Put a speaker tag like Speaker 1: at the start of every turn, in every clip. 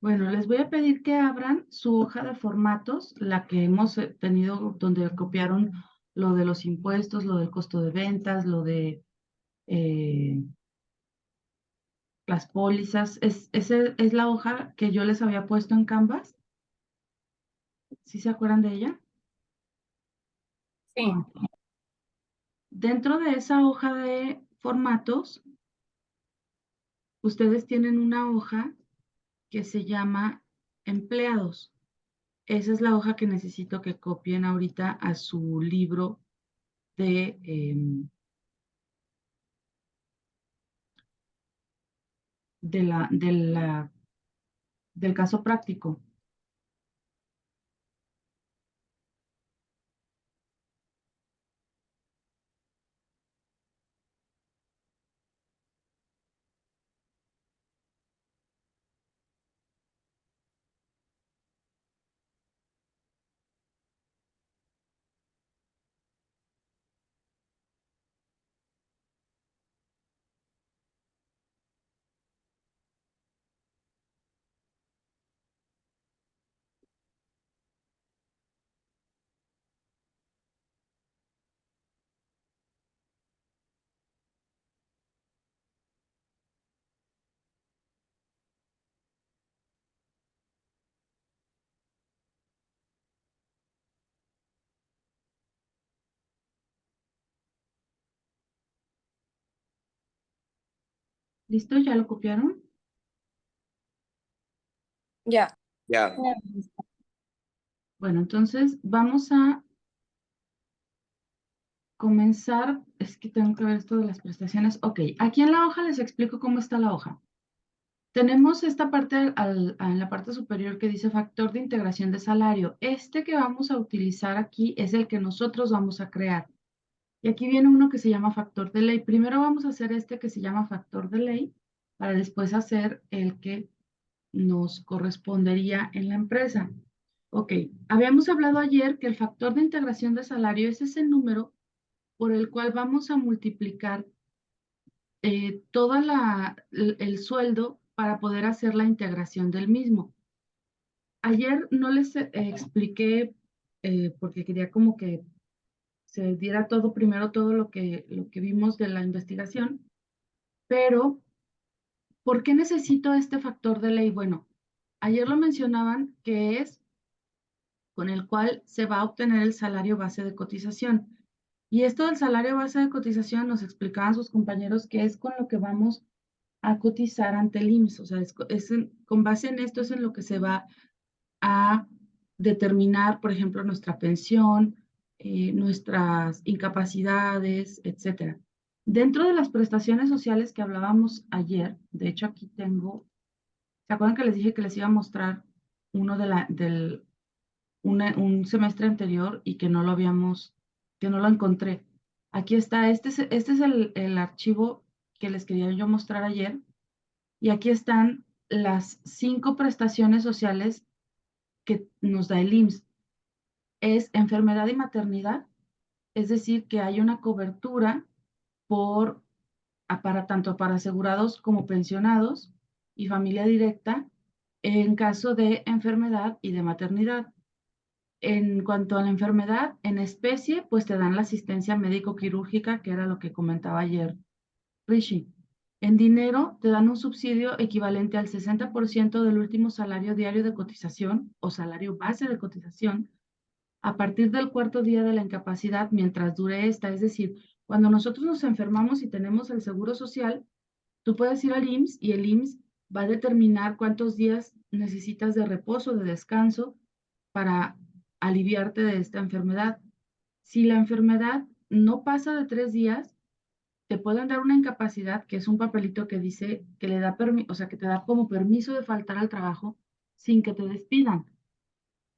Speaker 1: Bueno, les voy a pedir que abran su hoja de formatos, la que hemos tenido donde copiaron lo de los impuestos, lo del costo de ventas, lo de eh, las pólizas. Esa es la hoja que yo les había puesto en Canvas. ¿Sí se acuerdan de ella?
Speaker 2: Sí.
Speaker 1: Dentro de esa hoja de formatos, ustedes tienen una hoja que se llama empleados. Esa es la hoja que necesito que copien ahorita a su libro de, del caso práctico. ¿Listo? ¿Ya lo copiaron?
Speaker 2: Ya.
Speaker 3: Ya.
Speaker 1: Bueno, entonces vamos a comenzar. Es que tengo que ver esto de las prestaciones. Ok, aquí en la hoja les explico cómo está la hoja. Tenemos esta parte en la parte superior que dice factor de integración de salario. Este que vamos a utilizar aquí es el que nosotros vamos a crear. Y aquí viene uno que se llama factor de ley. Primero vamos a hacer este que se llama factor de ley para después hacer el que nos correspondería en la empresa. Ok, habíamos hablado ayer que el factor de integración de salario es ese número por el cual vamos a multiplicar todo el sueldo para poder hacer la integración del mismo. Ayer no les expliqué, porque quería como que se diera todo primero, todo lo que vimos de la investigación, pero ¿por qué necesito este factor de ley? Bueno, ayer lo mencionaban que es con el cual se va a obtener el salario base de cotización. Y esto del salario base de cotización nos explicaban sus compañeros que es con lo que vamos a cotizar ante el IMSS. O sea, con base en esto es en lo que se va a determinar, por ejemplo, nuestra pensión, nuestras incapacidades, etcétera. Dentro de las prestaciones sociales que hablábamos ayer, de hecho aquí tengo, ¿se acuerdan que les dije que les iba a mostrar uno un semestre anterior y que no lo habíamos, que no lo encontré? Aquí está, este es el archivo que les quería yo mostrar ayer, y aquí están las 5 prestaciones sociales que nos da el IMSS. Es enfermedad y maternidad, es decir, que hay una cobertura por, para tanto para asegurados como pensionados y familia directa en caso de enfermedad y de maternidad. En cuanto a la enfermedad, en especie, pues te dan la asistencia médico-quirúrgica, que era lo que comentaba ayer Rishi. En dinero, te dan un subsidio equivalente al 60% del último salario diario de cotización o salario base de cotización a partir del cuarto día de la incapacidad mientras dure esta. Es decir, cuando nosotros nos enfermamos y tenemos el seguro social, tú puedes ir al IMSS y el IMSS va a determinar cuántos días necesitas de reposo, de descanso para aliviarte de esta enfermedad. Si la enfermedad no pasa de 3 días, te pueden dar una incapacidad, que es un papelito que dice que le da o sea, que te da como permiso de faltar al trabajo sin que te despidan,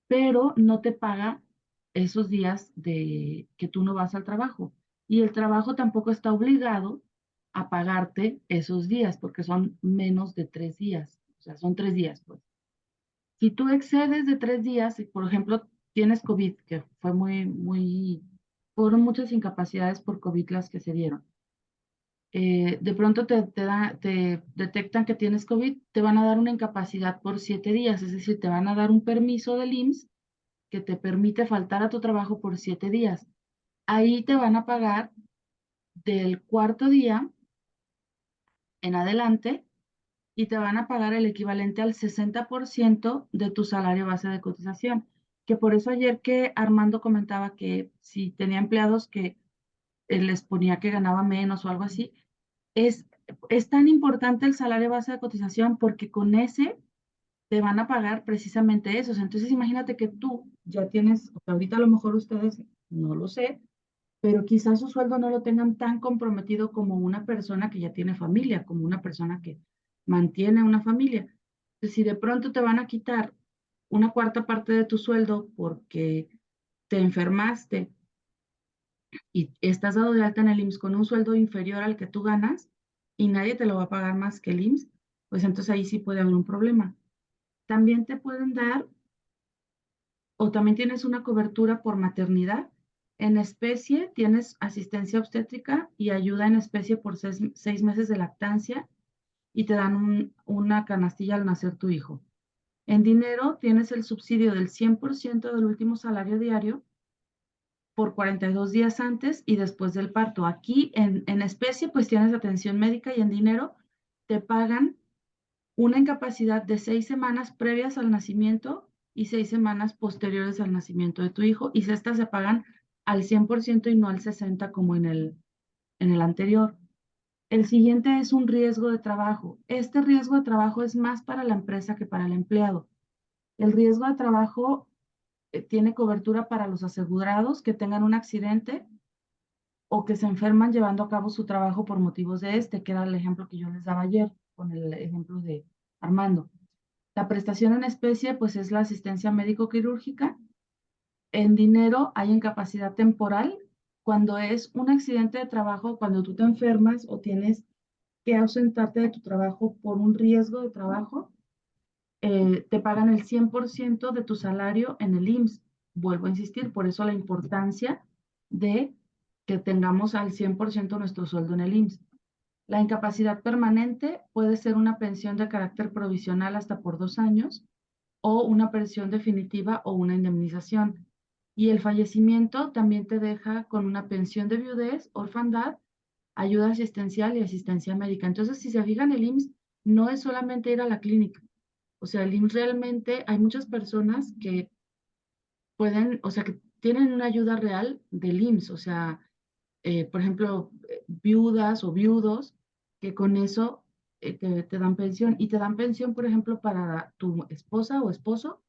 Speaker 1: pero no te paga esos días de que tú no vas al trabajo. Y el trabajo tampoco está obligado a pagarte esos días, porque son menos de 3 días. O sea, son 3 días, pues. Si tú excedes de 3 días, y por ejemplo, tienes COVID, que fue fueron muchas incapacidades por COVID las que se dieron. de pronto te detectan que tienes COVID, te van a dar una incapacidad por 7 días, es decir, te van a dar un permiso del IMSS que te permite faltar a tu trabajo por 7 días. Ahí te van a pagar del cuarto día en adelante y te van a pagar el equivalente al 60% de tu salario base de cotización. Que por eso ayer que Armando comentaba que si tenía empleados que les ponía que ganaba menos o algo así, es, es tan importante el salario base de cotización porque con ese te van a pagar precisamente eso. Entonces imagínate que tú ya tienes, o sea, ahorita a lo mejor ustedes, no lo sé, pero quizás su sueldo no lo tengan tan comprometido como una persona que ya tiene familia, como una persona que mantiene una familia. Entonces, si de pronto te van a quitar una cuarta parte de tu sueldo porque te enfermaste y estás dado de alta en el IMSS con un sueldo inferior al que tú ganas y nadie te lo va a pagar más que el IMSS, pues entonces ahí sí puede haber un problema. También te pueden dar o también tienes una cobertura por maternidad. En especie tienes asistencia obstétrica y ayuda en especie por 6 meses de lactancia y te dan una canastilla al nacer tu hijo. En dinero tienes el subsidio del 100% del último salario diario por 42 días antes y después del parto. Aquí en especie pues tienes atención médica y en dinero te pagan una incapacidad de 6 semanas previas al nacimiento y 6 semanas posteriores al nacimiento de tu hijo, y estas se pagan al 100% y no al 60% como en el anterior. El siguiente es un riesgo de trabajo. Este riesgo de trabajo es más para la empresa que para el empleado. El riesgo de trabajo tiene cobertura para los asegurados que tengan un accidente o que se enferman llevando a cabo su trabajo por motivos de que era el ejemplo que yo les daba ayer con el ejemplo de Armando. La prestación en especie, pues es la asistencia médico-quirúrgica. En dinero hay incapacidad temporal. Cuando es un accidente de trabajo, cuando tú te enfermas o tienes que ausentarte de tu trabajo por un riesgo de trabajo, te pagan el 100% de tu salario en el IMSS. Vuelvo a insistir, por eso la importancia de que tengamos al 100% nuestro sueldo en el IMSS. La incapacidad permanente puede ser una pensión de carácter provisional hasta por 2 años o una pensión definitiva o una indemnización. Y el fallecimiento también te deja con una pensión de viudez, orfandad, ayuda asistencial y asistencia médica. Entonces, si se fijan, el IMSS no es solamente ir a la clínica. O sea, el IMSS realmente hay muchas personas que pueden, o sea, que tienen una ayuda real del IMSS. O sea, por ejemplo, viudas o viudos que con eso te dan pensión. Y te dan pensión, por ejemplo, para tu esposa o esposo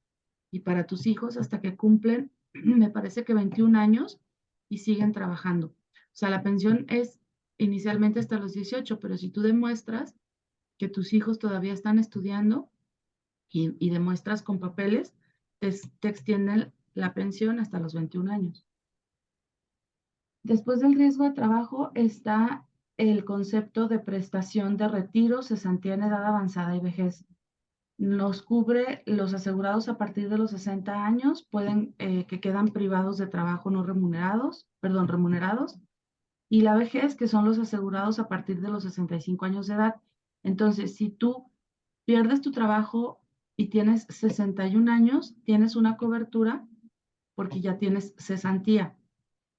Speaker 1: y para tus hijos hasta que cumplen, me parece que 21 años y siguen trabajando. O sea, la pensión es inicialmente hasta los 18, pero si tú demuestras que tus hijos todavía están estudiando y demuestras con papeles, te extienden la pensión hasta los 21 años. Después del riesgo de trabajo está el concepto de prestación de retiro, cesantía en edad avanzada y vejez. Nos cubre los asegurados a partir de los 60 años, pueden que quedan privados de trabajo no remunerados, perdón, remunerados, y la vejez, que son los asegurados a partir de los 65 años de edad. Entonces, si tú pierdes tu trabajo y tienes 61 años, tienes una cobertura porque ya tienes cesantía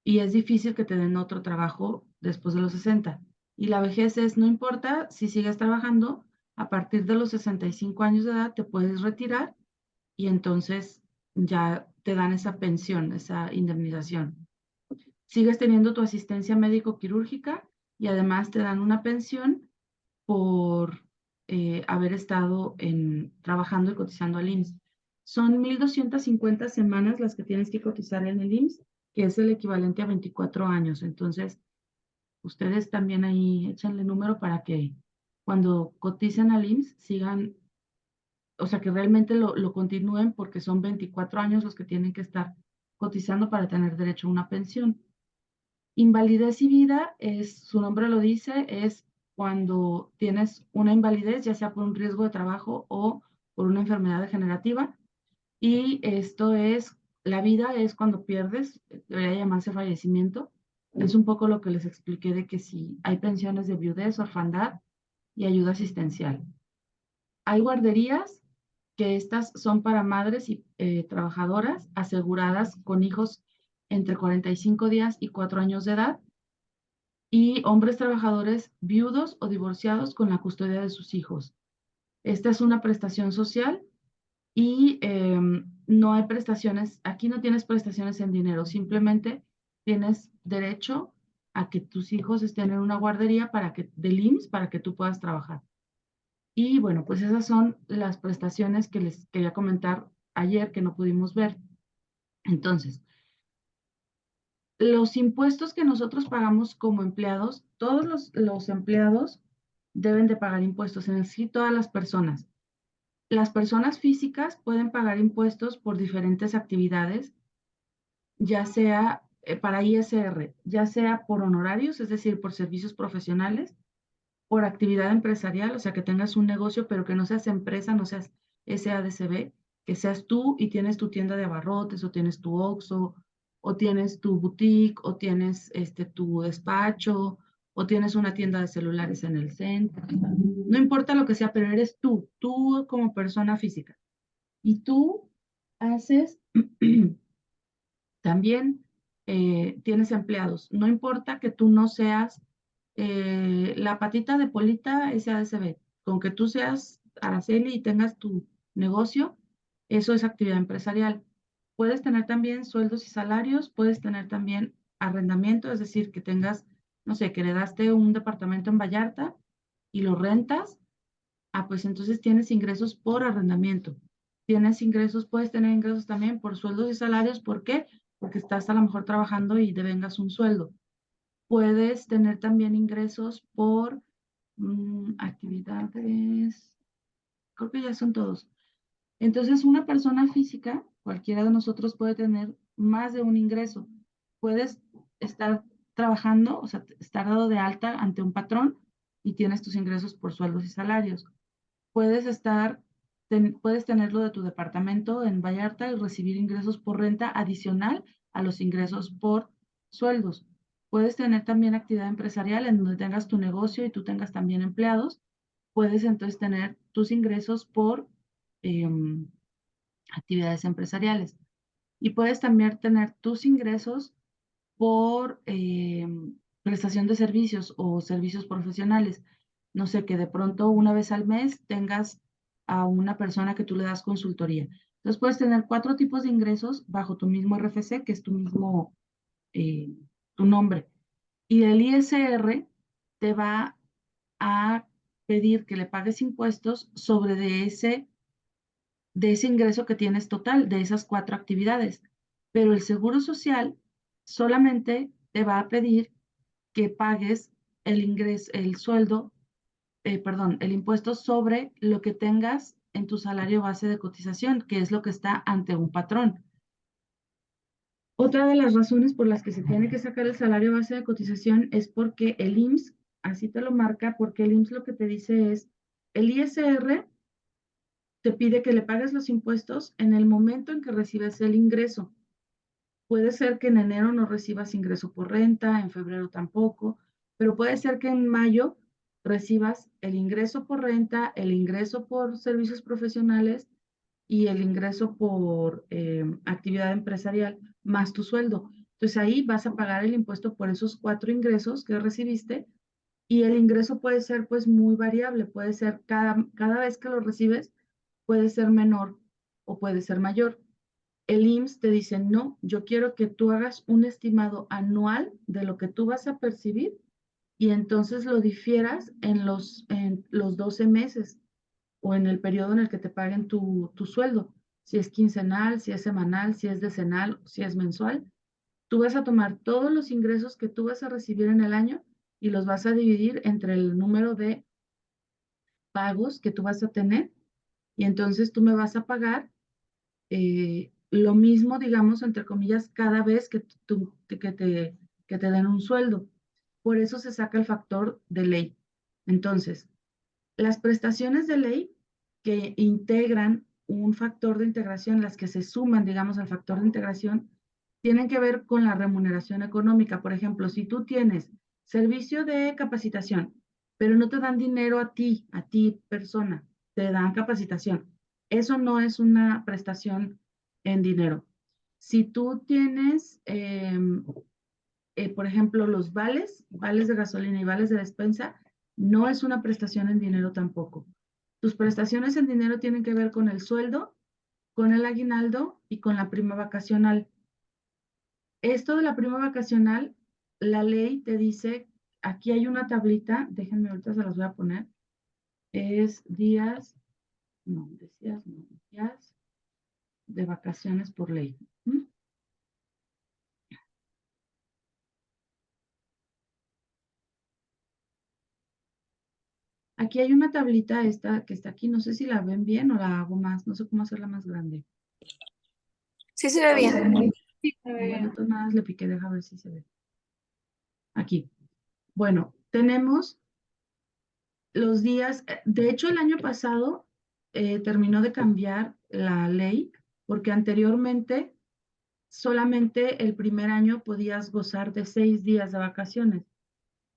Speaker 1: y es difícil que te den otro trabajo después de los 60. Y la vejez es, no importa si sigues trabajando, a partir de los 65 años de edad te puedes retirar y entonces ya te dan esa pensión, esa indemnización. Sigues teniendo tu asistencia médico-quirúrgica y además te dan una pensión por haber estado trabajando y cotizando al IMSS. Son 1,250 semanas las que tienes que cotizar en el IMSS, que es el equivalente a 24 años. Entonces, ustedes también ahí échenle número para que cuando coticen al IMSS sigan, o sea, que realmente lo continúen porque son 24 años los que tienen que estar cotizando para tener derecho a una pensión. Invalidez y vida, su nombre lo dice, es cuando tienes una invalidez, ya sea por un riesgo de trabajo o por una enfermedad degenerativa. Y esto es, la vida es cuando pierdes, debería llamarse fallecimiento, Es un poco lo que les expliqué de que si hay pensiones de viudez, orfandad y ayuda asistencial. Hay guarderías que estas son para madres y trabajadoras aseguradas con hijos entre 45 días y 4 años de edad y hombres trabajadores viudos o divorciados con la custodia de sus hijos. Esta es una prestación social y no hay prestaciones, aquí no tienes prestaciones en dinero, simplemente tienes derecho a que tus hijos estén en una guardería del IMSS para que tú puedas trabajar. Y bueno, pues esas son las prestaciones que les quería comentar ayer que no pudimos ver. Entonces, los impuestos que nosotros pagamos como empleados, todos los empleados deben de pagar impuestos, en sí todas las personas. Las personas físicas pueden pagar impuestos por diferentes actividades, ya sea para ISR, ya sea por honorarios, es decir, por servicios profesionales, por actividad empresarial, o sea, que tengas un negocio, pero que no seas empresa, no seas SADCB, que seas tú y tienes tu tienda de abarrotes, o tienes tu Oxxo, o tienes tu boutique, o tienes tu despacho, o tienes una tienda de celulares en el centro. No importa lo que sea, pero eres tú como persona física. Y tú haces también tienes empleados. No importa que tú no seas la patita de Polita SADCB, con que tú seas Araceli y tengas tu negocio, eso es actividad empresarial. Puedes tener también sueldos y salarios, puedes tener también arrendamiento, es decir, que tengas, no sé, que heredaste un departamento en Vallarta y lo rentas, pues entonces tienes ingresos por arrendamiento. Tienes ingresos, puedes tener ingresos también por sueldos y salarios. ¿Por qué? Porque estás a lo mejor trabajando y devengas un sueldo. Puedes tener también ingresos por actividades, creo que ya son todos. Entonces, una persona física, cualquiera de nosotros puede tener más de un ingreso. Puedes estar trabajando, o sea, estar dado de alta ante un patrón y tienes tus ingresos por sueldos y salarios. Puedes tenerlo de tu departamento en Vallarta y recibir ingresos por renta adicional a los ingresos por sueldos. Puedes tener también actividad empresarial en donde tengas tu negocio y tú tengas también empleados. Puedes entonces tener tus ingresos por em, actividades empresariales. Y puedes también tener tus ingresos por prestación de servicios o servicios profesionales. No sé, que de pronto una vez al mes tengas a una persona que tú le das consultoría. Entonces puedes tener 4 tipos de ingresos bajo tu mismo RFC, que es eh, tu nombre. Y el ISR te va a pedir que le pagues impuestos sobre de ese ingreso que tienes total, de esas 4 actividades. Pero el Seguro Social solamente te va a pedir que pagues el ingreso, el sueldo, perdón, el impuesto sobre lo que tengas en tu salario base de cotización, que es lo que está ante un patrón. Otra de las razones por las que se tiene que sacar el salario base de cotización es porque el IMSS, así te lo marca, porque el IMSS lo que te dice es, el ISR te pide que le pagues los impuestos en el momento en que recibes el ingreso. Puede ser que en enero no recibas ingreso por renta, en febrero tampoco, pero puede ser que en mayo recibas el ingreso por renta, el ingreso por servicios profesionales y el ingreso por actividad empresarial más tu sueldo. Entonces ahí vas a pagar el impuesto por esos 4 ingresos que recibiste y el ingreso puede ser pues muy variable, puede ser cada vez que lo recibes, puede ser menor o puede ser mayor. El IMSS te dice, no, yo quiero que tú hagas un estimado anual de lo que tú vas a percibir y entonces lo difieras en los 12 meses o en el periodo en el que te paguen tu sueldo. Si es quincenal, si es semanal, si es decenal, si es mensual. Tú vas a tomar todos los ingresos que tú vas a recibir en el año y los vas a dividir entre el número de pagos que tú vas a tener y entonces tú me vas a pagar lo mismo, digamos, entre comillas, cada vez que te den un sueldo. Por eso se saca el factor de ley. Entonces, las prestaciones de ley que integran un factor de integración, las que se suman, digamos, al factor de integración, tienen que ver con la remuneración económica. Por ejemplo, si tú tienes servicio de capacitación, pero no te dan dinero a ti persona, te dan capacitación. Eso no es una prestación en dinero. Si tú tienes, por ejemplo, los vales de gasolina y vales de despensa, no es una prestación en dinero tampoco. Tus prestaciones en dinero tienen que ver con el sueldo, con el aguinaldo y con la prima vacacional. Esto de la prima vacacional, la ley te dice, aquí hay una tablita, déjenme ahorita se las voy a poner, es días de vacaciones por ley. ¿Mm? Aquí hay una tablita esta que está aquí, no sé si la ven bien o la hago más, no sé cómo hacerla más grande.
Speaker 2: Sí se ve bien.
Speaker 1: Bueno, entonces nada más le piqué, deja ver si se ve. Aquí. Bueno, tenemos los días, de hecho el año pasado terminó de cambiar la ley porque anteriormente solamente el primer año podías gozar de 6 días de vacaciones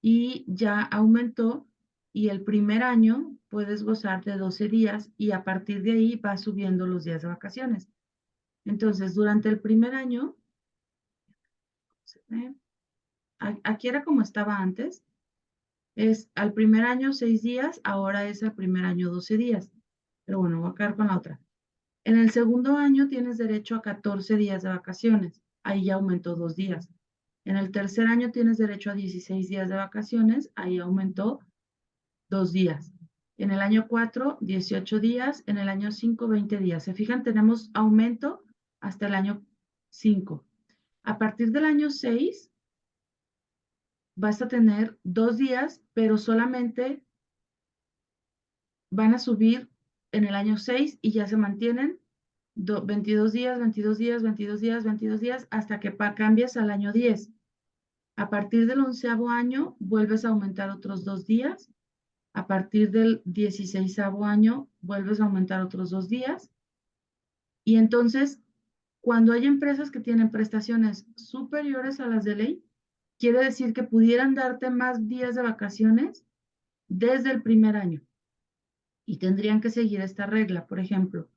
Speaker 1: y ya aumentó y el primer año puedes gozar de 12 días y a partir de ahí va subiendo los días de vacaciones. Entonces, durante el primer año, aquí era como estaba antes, es al primer año 6 días, ahora es al primer año 12 días. Pero bueno, voy a quedar con la otra. En el segundo año tienes derecho a 14 días de vacaciones, ahí ya aumentó 2 días. En el tercer año tienes derecho a 16 días de vacaciones, ahí aumentó 2 días. En el año 4, 18 días, en el año 5, 20 días. Se fijan, tenemos aumento hasta el año 5. A partir del año 6, vas a tener 2 días, pero solamente van a subir en el año 6 y ya se mantienen 22 días, 22 días, 22 días, 22 días, hasta que cambies al año 10. A partir del 11º año, vuelves a aumentar otros 2 días. A partir del 16º año, vuelves a aumentar otros 2 días. Y entonces, cuando hay empresas que tienen prestaciones superiores a las de ley, quiere decir que pudieran darte más días de vacaciones desde el primer año. Y tendrían que seguir esta regla, por ejemplo,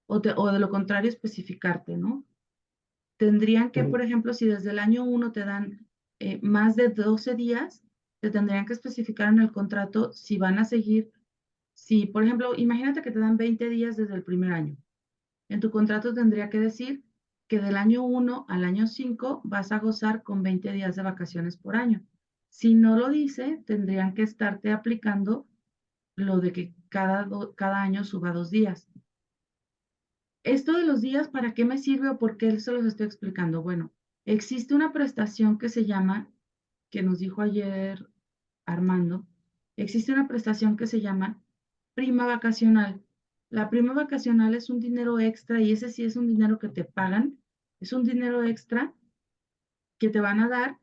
Speaker 1: o de lo contrario especificarte, ¿no? Tendrían que, por ejemplo, si desde el año 1 te dan más de 12 días, te tendrían que especificar en el contrato si van a seguir, si, por ejemplo, imagínate que te dan 20 días desde el primer año. En tu contrato tendría que decir que del año 1 al año 5 vas a gozar con 20 días de vacaciones por año. Si no lo dice, tendrían que estarte aplicando lo de que cada año suba 2 días. Esto de los días, ¿para qué me sirve o por qué se los estoy explicando? Bueno, existe una prestación que se llama, que nos dijo ayer Armando, existe una prestación que se llama prima vacacional. La prima vacacional es un dinero extra y ese sí es un dinero que te pagan, es un dinero extra que te van a dar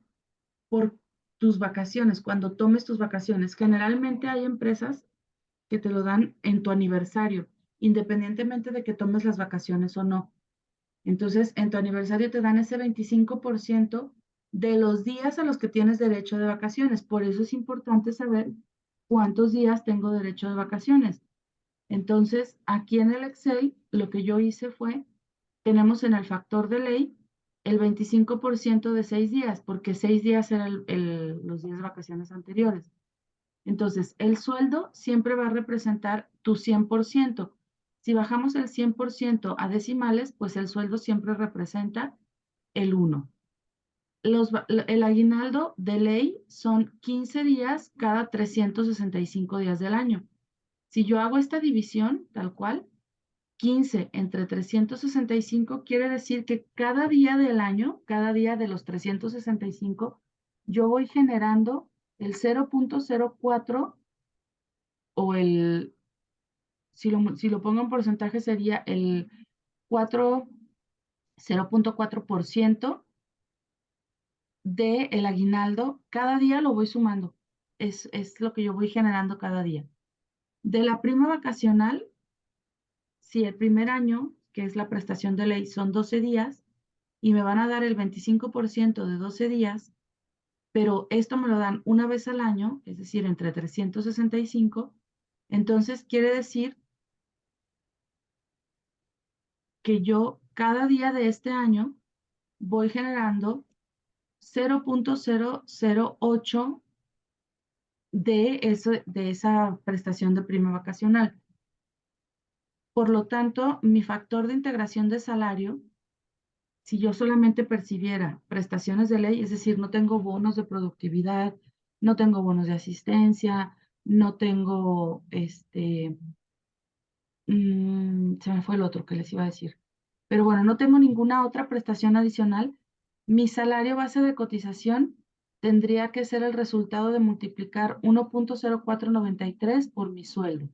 Speaker 1: por tus vacaciones, cuando tomes tus vacaciones. Generalmente hay empresas que te lo dan en tu aniversario, independientemente de que tomes las vacaciones o no. Entonces, en tu aniversario te dan ese 25% de los días a los que tienes derecho de vacaciones. Por eso es importante saber cuántos días tengo derecho de vacaciones. Entonces, aquí en el Excel, lo que yo hice fue, tenemos en el factor de ley el 25% de 6 días, porque 6 días eran los días de vacaciones anteriores. Entonces, el sueldo siempre va a representar tu 100%. Si bajamos el 100% a decimales, pues el sueldo siempre representa el 1. El aguinaldo de ley son 15 días cada 365 días del año. Si yo hago esta división tal cual, 15 entre 365 quiere decir que cada día del año, cada día de los 365, yo voy generando el 0.04 o si lo pongo en porcentaje sería el 0.4% del aguinaldo. Cada día lo voy sumando. Es lo que yo voy generando cada día. De la prima vacacional, si el primer año, que es la prestación de ley, son 12 días, y me van a dar el 25% de 12 días, pero esto me lo dan una vez al año, es decir, entre 365, entonces quiere decir que yo cada día de este año voy generando 0.008 de esa prestación de prima vacacional. Por lo tanto, mi factor de integración de salario, si yo solamente percibiera prestaciones de ley, es decir, no tengo bonos de productividad, no tengo bonos de asistencia, no tengo, se me fue el otro que les iba a decir. Pero bueno, no tengo ninguna otra prestación adicional. Mi salario base de cotización tendría que ser el resultado de multiplicar 1.0493 por mi sueldo.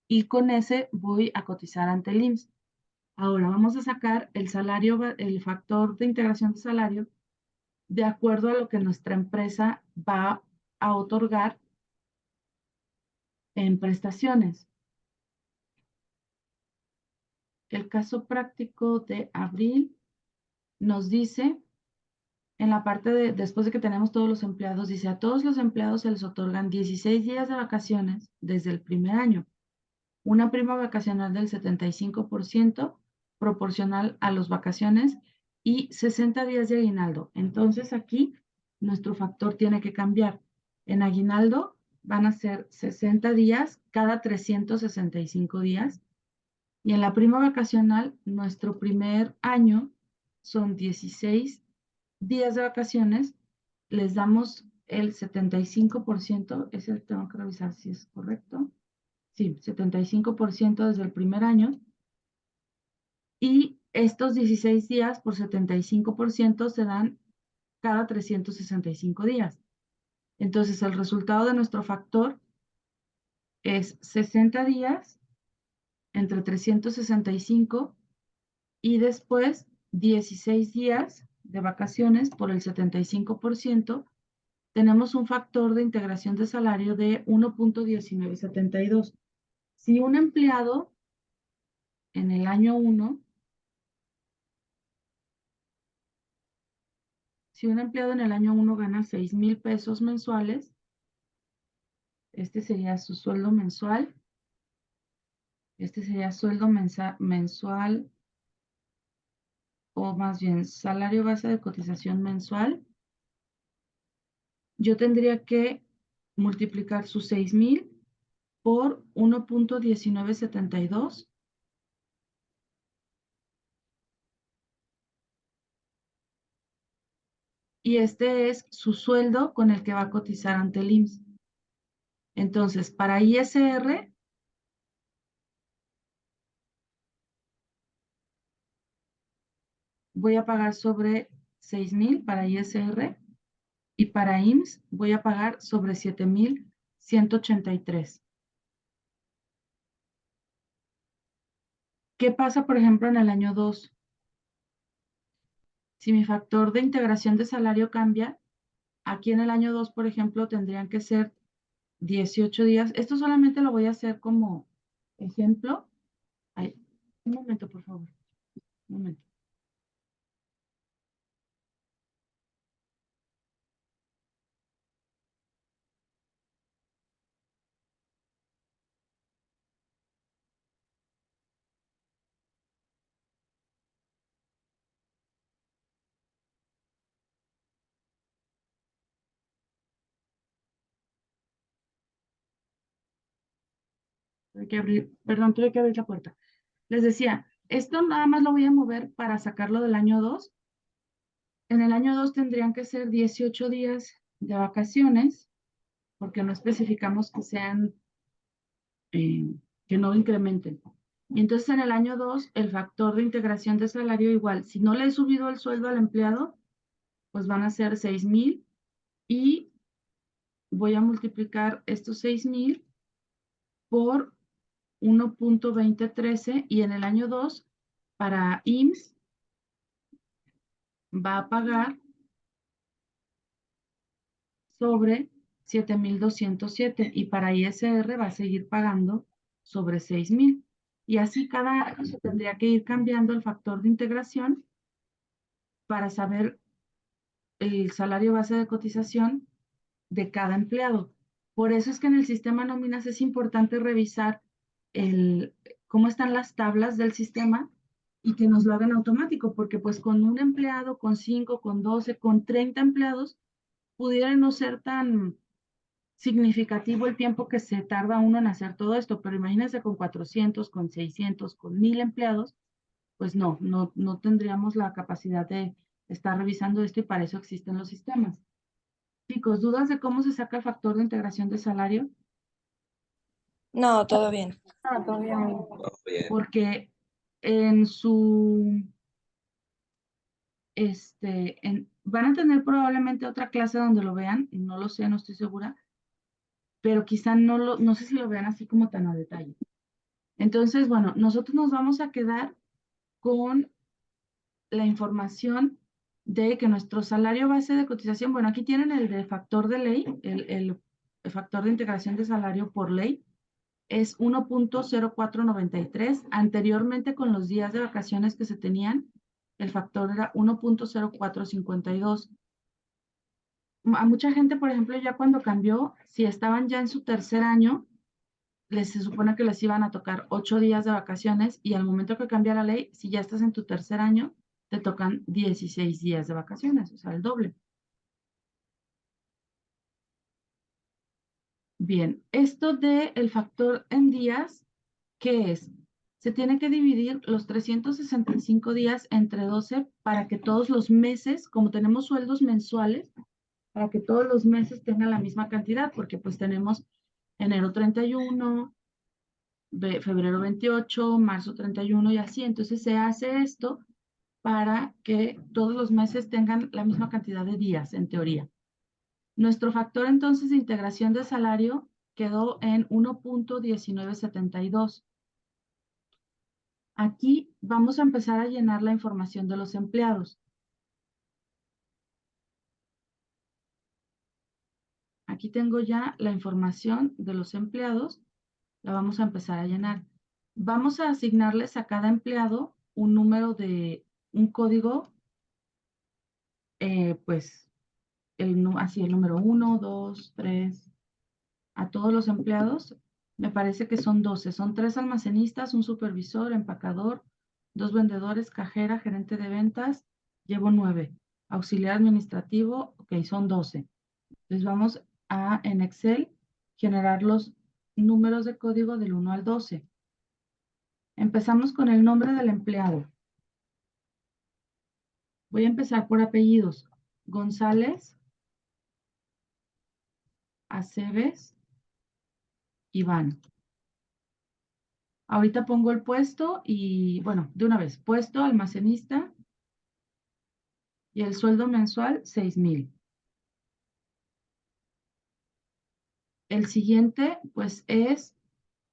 Speaker 1: Y con ese voy a cotizar ante el IMSS. Ahora vamos a sacar el salario, el factor de integración de salario de acuerdo a lo que nuestra empresa va a otorgar en prestaciones. El caso práctico de abril nos dice, en la parte de, después de que tenemos todos los empleados, dice, a todos los empleados se les otorgan 16 días de vacaciones desde el primer año, una prima vacacional del 75% proporcional a las vacaciones y 60 días de aguinaldo. Entonces aquí nuestro factor tiene que cambiar. En aguinaldo van a ser 60 días cada 365 días y en la prima vacacional nuestro primer año son 16 días de vacaciones, les damos el 75%, ese tengo que revisar si es correcto. Sí, 75% desde el primer año. Y estos 16 días por 75% se dan cada 365 días. Entonces, el resultado de nuestro factor es 60 días entre 365 y después 16 días de vacaciones por el 75%. Tenemos un factor de integración de salario de 1.1972. Si un empleado en el año 1, si un empleado en el año 1 gana 6,000 pesos mensuales, este sería su sueldo mensual, este sería sueldo mensual, o más bien salario base de cotización mensual. Yo tendría que multiplicar sus 6,000 por 1.1972 y este es su sueldo con el que va a cotizar ante el IMSS. Entonces, para ISR, voy a pagar sobre 6,000 para ISR y para IMSS voy a pagar sobre 7,183. ¿Qué pasa, por ejemplo, en el año 2? Si mi factor de integración de salario cambia, aquí en el año 2, por ejemplo, tendrían que ser 18 días. Esto solamente lo voy a hacer como ejemplo. Ay, un momento, por favor. Un momento. Perdón, tuve que abrir la puerta. Les decía, esto nada más lo voy a mover para sacarlo del año 2. En el año 2 tendrían que ser 18 días de vacaciones, porque no especificamos que sean, que no incrementen. Y entonces en el año 2, el factor de integración de salario igual, si no le he subido el sueldo al empleado, pues van a ser 6,000 y voy a multiplicar estos 6,000 por 1.2013 y en el año 2, para IMSS, va a pagar sobre 7,207 y para ISR va a seguir pagando sobre 6,000. Y así cada año se tendría que ir cambiando el factor de integración para saber el salario base de cotización de cada empleado. Por eso es que en el sistema nóminas es importante revisar cómo están las tablas del sistema y que nos lo hagan automático, porque pues con un empleado, con 5, con 12, con 30 empleados, pudiera no ser tan significativo el tiempo que se tarda uno en hacer todo esto, pero imagínense con 400, con 600, con 1000 empleados, pues no tendríamos la capacidad de estar revisando esto y para eso existen los sistemas. Chicos, ¿dudas de cómo se saca el factor de integración de salario?
Speaker 2: No, todo bien.
Speaker 3: Todo bien.
Speaker 1: Porque en van a tener probablemente otra clase donde lo vean, no lo sé, no estoy segura, pero quizá no sé si lo vean así como tan a detalle. Entonces, bueno, nosotros nos vamos a quedar con la información de que nuestro salario base de cotización, bueno, aquí tienen el de factor de ley, el factor de integración de salario por ley, es 1.0493. Anteriormente, con los días de vacaciones que se tenían, el factor era 1.0452. A mucha gente, por ejemplo, ya cuando cambió, si estaban ya en su tercer año, se supone que les iban a tocar 8 días de vacaciones y al momento que cambia la ley, si ya estás en tu tercer año, te tocan 16 días de vacaciones, o sea, el doble. Bien, esto del factor en días, ¿qué es? Se tiene que dividir los 365 días entre 12 para que todos los meses, como tenemos sueldos mensuales, para que todos los meses tengan la misma cantidad, porque pues tenemos enero 31, febrero 28, marzo 31 y así. Entonces se hace esto para que todos los meses tengan la misma cantidad de días, en teoría. Nuestro factor entonces de integración de salario quedó en 1.1972. Aquí vamos a empezar a llenar la información de los empleados. Aquí tengo ya la información de los empleados. La vamos a empezar a llenar. Vamos a asignarles a cada empleado un número un código, pues así el número 1, 2, 3, a todos los empleados. Me parece que son 12. Son 3 almacenistas, un supervisor, empacador, 2 vendedores, cajera, gerente de ventas. Llevo 9. Auxiliar administrativo, ok, son 12. Entonces vamos en Excel, generar los números de código del 1 al 12. Empezamos con el nombre del empleado. Voy a empezar por apellidos. González, Aceves, Iván. Ahorita pongo el puesto y, bueno, de una vez, puesto, almacenista y el sueldo mensual, 6,000. El siguiente, pues, es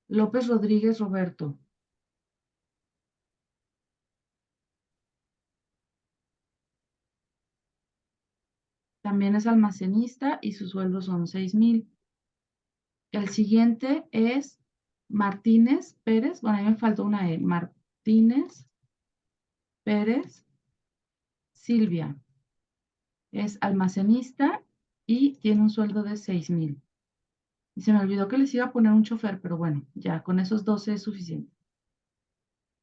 Speaker 1: López Rodríguez Roberto. También es almacenista y su sueldo son 6,000. El siguiente es Martínez Pérez. Bueno, a mí me faltó una E. Martínez Pérez Silvia. Es almacenista y tiene un sueldo de 6,000. Y se me olvidó que les iba a poner un chofer, pero bueno, ya con esos 12 es suficiente.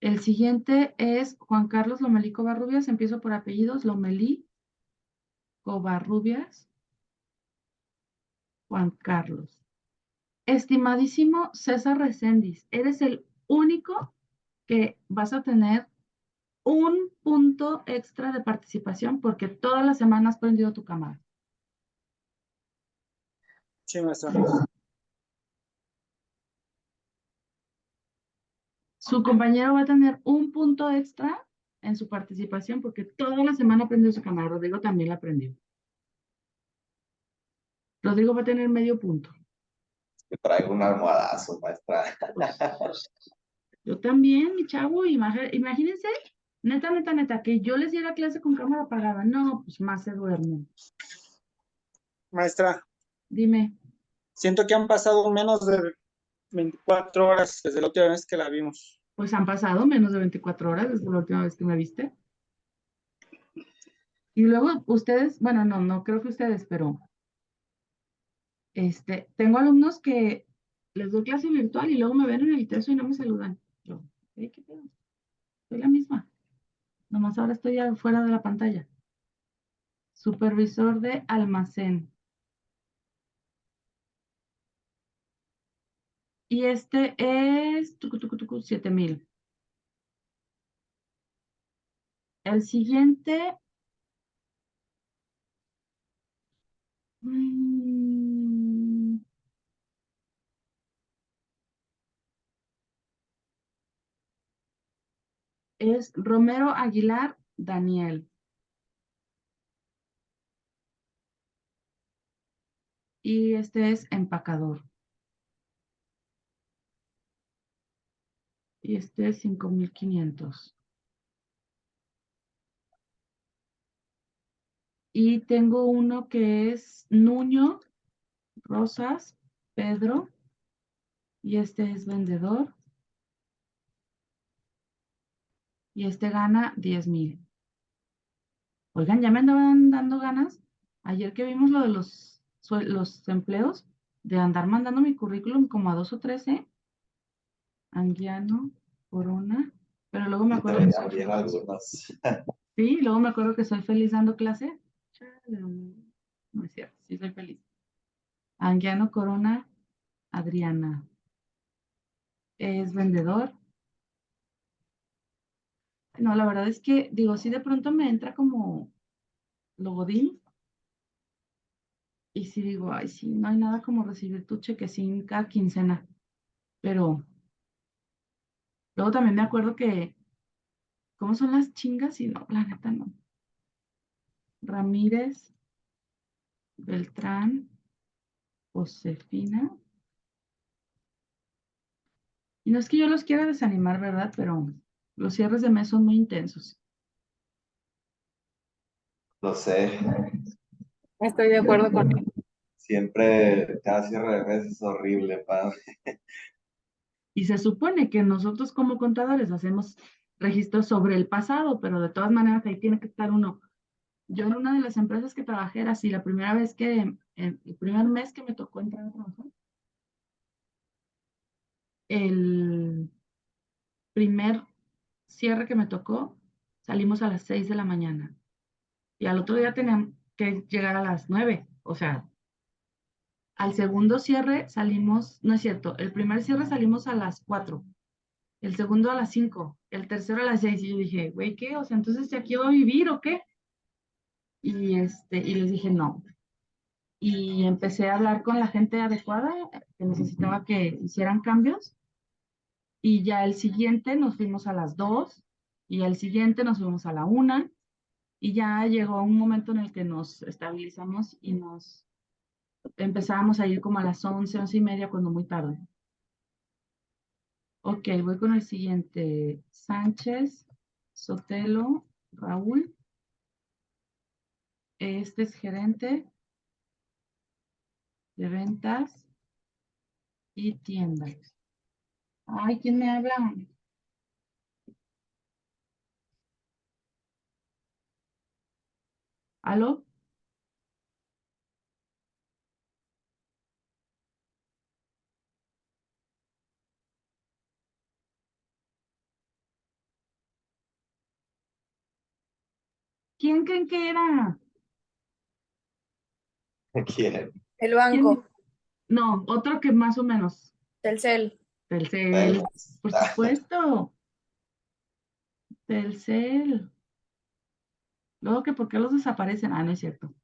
Speaker 1: El siguiente es Juan Carlos Lomelí Covarrubias. Empiezo por apellidos. Lomelí Covarrubias Juan Carlos. Estimadísimo César Recendis, eres el único que vas a tener un punto extra de participación porque todas las semanas has prendido tu cámara.
Speaker 3: Sí, maestra.
Speaker 1: Su compañero va a tener un punto extra en su participación porque toda la semana aprendió su cámara. Rodrigo también la aprendió. Rodrigo va a tener medio punto.
Speaker 4: Que traigo un almohadazo, maestra.
Speaker 1: Yo también, mi chavo, imagínense, neta, que yo les diera clase con cámara apagada. No, pues más se duermen.
Speaker 3: Maestra,
Speaker 1: Dime.
Speaker 3: siento que han pasado menos de 24 horas desde la última vez que la vimos.
Speaker 1: Pues han pasado menos de 24 horas desde la última vez que me viste. Y luego ustedes, bueno, no creo que ustedes, pero tengo alumnos que les doy clase virtual y luego me ven en el teso y no me saludan. Yo, "Ey, ¿qué pedo? Soy la misma. Nomás ahora estoy fuera de la pantalla. Supervisor de almacén. Y este es 7,000. El siguiente mm, es Romero Aguilar Daniel. Y este es empacador. Y este es 5,500. Y tengo uno que es Nuño Rosas Pedro. Y este es vendedor. Y este gana 10,000. Oigan, ya me andaban dando ganas. Ayer que vimos lo de los empleos, de andar mandando mi currículum como a 2 o 3, ¿eh? Anguiano, Corona. Pero luego me
Speaker 4: Y te
Speaker 1: acuerdo que
Speaker 4: venían bien algunos.
Speaker 1: sí, luego me acuerdo que soy feliz dando clase. Chale, no es cierto, sí soy feliz. Anguiano, Corona, Adriana. Es vendedor. No, la verdad es que, digo, sí de pronto me entra como logodín. Y sí digo, ay, sí, no hay nada como recibir tu chequecín cada quincena. Pero luego también me acuerdo que, ¿cómo son las chingas? Y no, la neta no. Ramírez, Beltrán, Josefina. Y no es que yo los quiera desanimar, ¿verdad? Pero los cierres de mes son muy intensos.
Speaker 4: Lo sé.
Speaker 2: Estoy de acuerdo con él.
Speaker 4: Siempre cada cierre de mes es horrible, pa.
Speaker 1: Y se supone que nosotros como contadores hacemos registros sobre el pasado, pero de todas maneras ahí tiene que estar uno. Yo en una de las empresas que trabajé era así, la primera vez el primer mes que me tocó entrar a trabajar, el primer cierre que me tocó, salimos a las 6 de la mañana y al otro día tenían que llegar a las 9. O sea, al segundo cierre salimos, no es cierto, el primer cierre salimos a las 4, el segundo a las 5, el tercero a las 6 y yo dije, güey, ¿qué? O sea, entonces ¿de aquí va a vivir o qué? Y les dije, no. Y empecé a hablar con la gente adecuada que necesitaba que hicieran cambios y ya el siguiente nos fuimos a las 2 y el siguiente nos fuimos a la 1 y ya llegó un momento en el que nos estabilizamos y nos empezábamos a ir como a las 11, 11:30 cuando muy tarde. Ok, voy con el siguiente. Sánchez, Sotelo, Raúl. Este es gerente de ventas y tiendas. Ay, ¿quién me habla? ¿Aló? ¿Quién creen que era?
Speaker 4: ¿Quién?
Speaker 2: El
Speaker 1: ¿Quién?
Speaker 2: banco,
Speaker 1: No, otro que más o menos.
Speaker 2: Telcel.
Speaker 1: Telcel,
Speaker 4: Pemex.
Speaker 1: por supuesto. Telcel. Luego que por qué los desaparecen. Ah, no es cierto.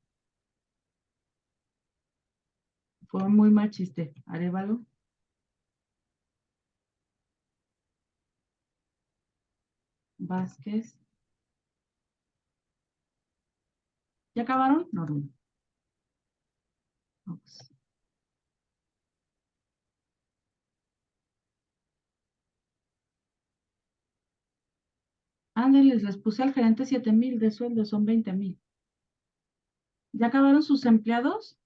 Speaker 1: Fue un muy mal chiste. Arévalo. Vázquez. ¿Ya acabaron? No, no. Ups. Ándeles, les puse al gerente 7,000 de sueldo, son 20,000. ¿Ya acabaron sus empleados?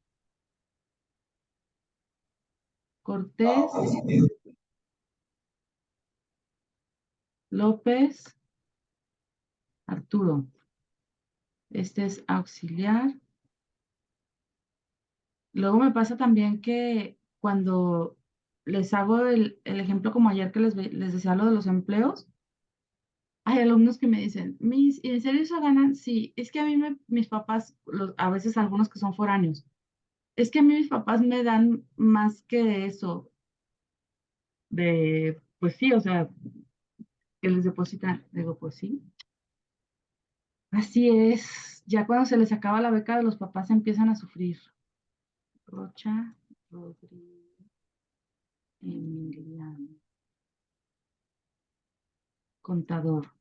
Speaker 4: No,
Speaker 1: Cortés,
Speaker 4: pues sí.
Speaker 1: López, Arturo. Este es auxiliar. Luego me pasa también que cuando les hago el ejemplo como ayer que les decía lo de los empleos, hay alumnos que me dicen, Miss, ¿y en serio eso ganan? Sí, es que a mí mis papás, a veces algunos que son foráneos, es que a mí mis papás me dan más que eso, pues sí, o sea, que les depositan. Digo, pues sí, así es. Ya cuando se les acaba la beca de los papás empiezan a sufrir. Rocha, Rodríguez, Emiliano, contador.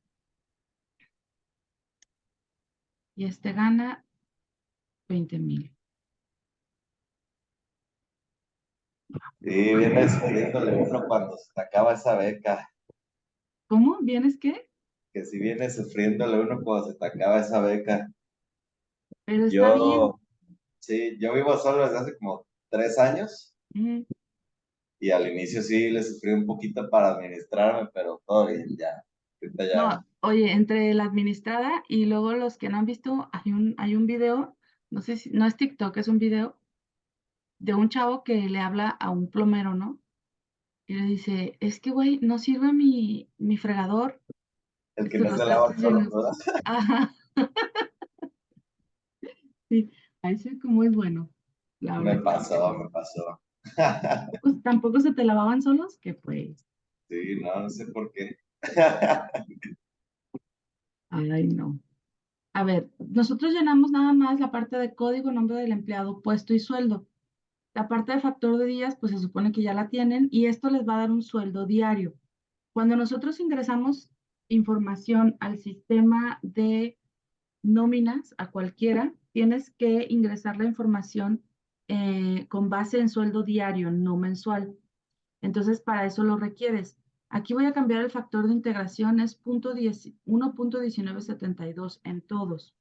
Speaker 1: Y este gana 20,000.
Speaker 4: Sí, viene sufriéndole uno cuando se te acaba esa beca.
Speaker 1: ¿Cómo? ¿Vienes qué?
Speaker 4: Que si viene sufriéndole uno cuando se te acaba esa beca.
Speaker 1: Pero está bien.
Speaker 4: Yo, sí, yo vivo solo desde hace como 3 años
Speaker 1: Ujú.
Speaker 4: y al inicio sí le sufrí un poquito para administrarme, pero todo bien ya. Ahorita ya.
Speaker 1: No, oye, entre la administrada y luego los que no han visto, hay un video, no sé si, no es TikTok, es un video de un chavo que le habla a un plomero, ¿no? Y le dice, es que, güey, no sirve mi fregador,
Speaker 4: El que no
Speaker 1: los
Speaker 4: se lava
Speaker 1: trastes
Speaker 4: solo,
Speaker 1: llenos.
Speaker 4: ¿verdad?
Speaker 1: Ajá, sí, ahí sí como es bueno, la
Speaker 4: Me
Speaker 1: verdad.
Speaker 4: pasó, me pasó.
Speaker 1: Pues tampoco se te lavaban solos, que pues,
Speaker 4: Sí, no, no sé por qué.
Speaker 1: ay, no. A ver, nosotros llenamos nada más la parte de código, nombre del empleado, puesto y sueldo. La parte de factor de días, pues se supone que ya la tienen y esto les va a dar un sueldo diario. Cuando nosotros ingresamos información al sistema de nóminas, a cualquiera, tienes que ingresar la información con base en sueldo diario, no mensual. Entonces, para eso lo requieres. Aquí voy a cambiar el factor de integración, es 1.1972 en todos.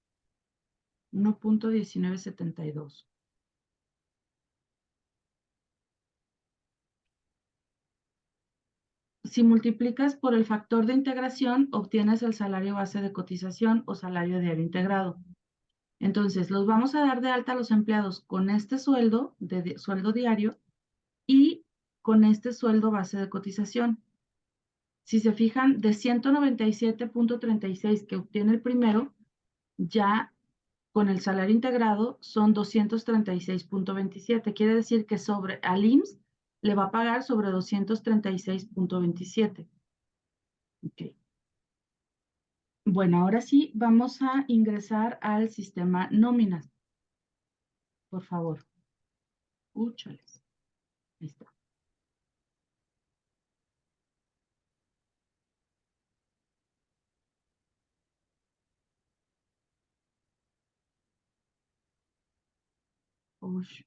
Speaker 1: 1.1972. Si multiplicas por el factor de integración, obtienes el salario base de cotización o salario diario integrado. Entonces, los vamos a dar de alta a los empleados con este sueldo, sueldo diario, y con este sueldo base de cotización. Si se fijan, de 197.36 que obtiene el primero, ya con el salario integrado son 236.27. Quiere decir que sobre al IMSS le va a pagar sobre 236.27. Ok. Bueno, ahora sí vamos a ingresar al sistema nóminas, por favor. Úchales. Ahí está. Ush.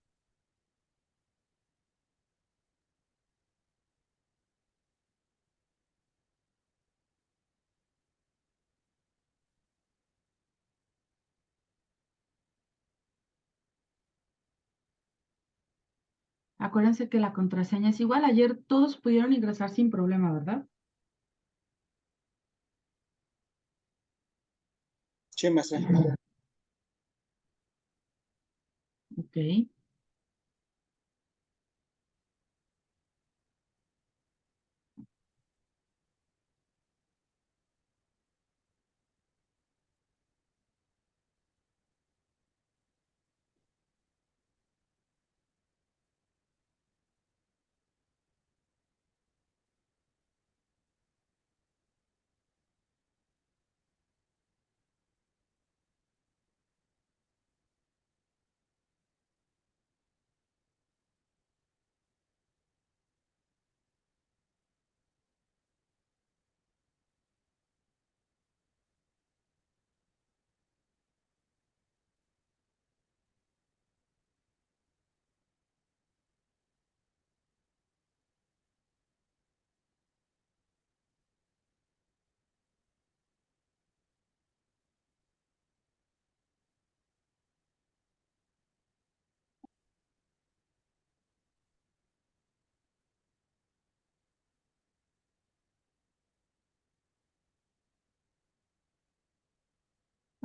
Speaker 1: Acuérdense que la contraseña es igual. Ayer todos pudieron ingresar sin problema, ¿verdad?
Speaker 3: Sí, me sé.
Speaker 1: Ok.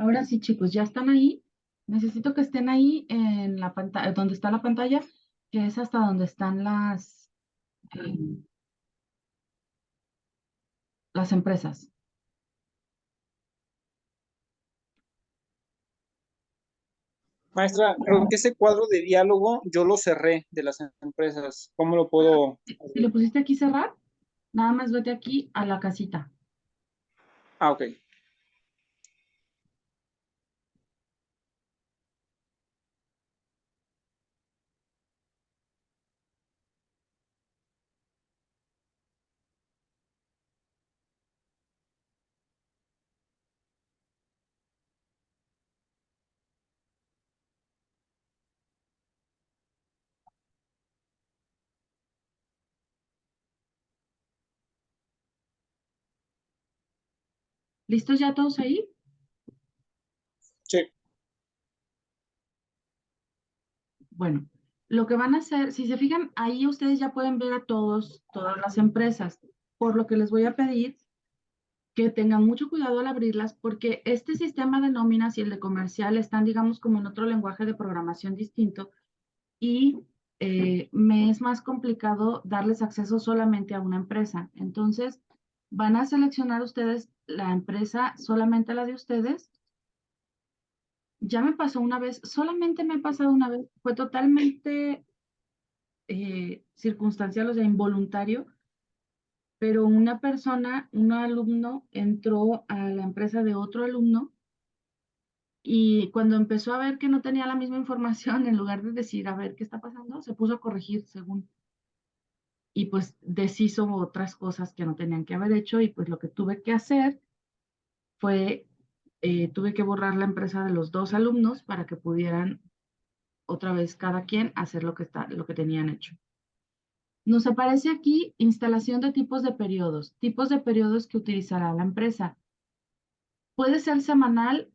Speaker 1: Ahora sí, chicos, ya están ahí. Necesito que estén ahí en la pantalla, donde está la pantalla, que es hasta donde están eh, las empresas.
Speaker 3: Maestra, creo que ese cuadro de diálogo yo lo cerré de las empresas. ¿Cómo lo puedo?
Speaker 1: Si le pusiste aquí cerrar, nada más vete aquí a la casita.
Speaker 3: Ah, ok.
Speaker 1: ¿Listos ya todos ahí?
Speaker 3: Sí.
Speaker 1: Bueno, lo que van a hacer, si se fijan, ahí ustedes ya pueden ver a todas las empresas, por lo que les voy a pedir que tengan mucho cuidado al abrirlas, porque este sistema de nóminas y el de comercial están, digamos, como en otro lenguaje de programación distinto y me es más complicado darles acceso solamente a una empresa. Entonces, van a seleccionar ustedes la empresa, solamente la de ustedes. Ya me pasó una vez, solamente me ha pasado una vez, fue totalmente circunstancial, o sea, involuntario, pero una persona, un alumno, entró a la empresa de otro alumno y cuando empezó a ver que no tenía la misma información, en lugar de decir, a ver qué está pasando, se puso a corregir según. Y pues deshizo otras cosas que no tenían que haber hecho y pues lo que tuve que hacer fue, tuve que borrar la empresa de los dos alumnos para que pudieran otra vez cada quien hacer lo que tenían hecho. Nos aparece aquí instalación de tipos de periodos que utilizará la empresa. Puede ser semanal,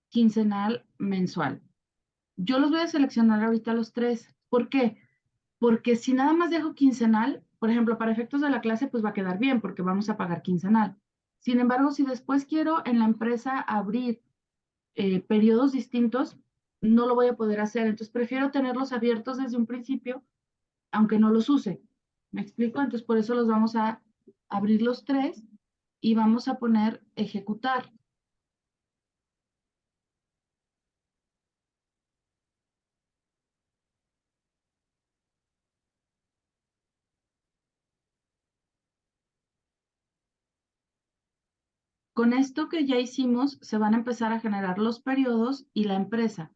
Speaker 1: quincenal, mensual. Yo los voy a seleccionar ahorita los tres. ¿Por qué? Porque si nada más dejo quincenal, por ejemplo, para efectos de la clase, pues va a quedar bien porque vamos a pagar quincenal. Sin embargo, si después quiero en la empresa abrir periodos distintos, no lo voy a poder hacer. Entonces, prefiero tenerlos abiertos desde un principio aunque no los use. ¿Me explico? Entonces, por eso los vamos a abrir los tres y vamos a poner ejecutar. Con esto que ya hicimos, se van a empezar a generar los periodos y la empresa.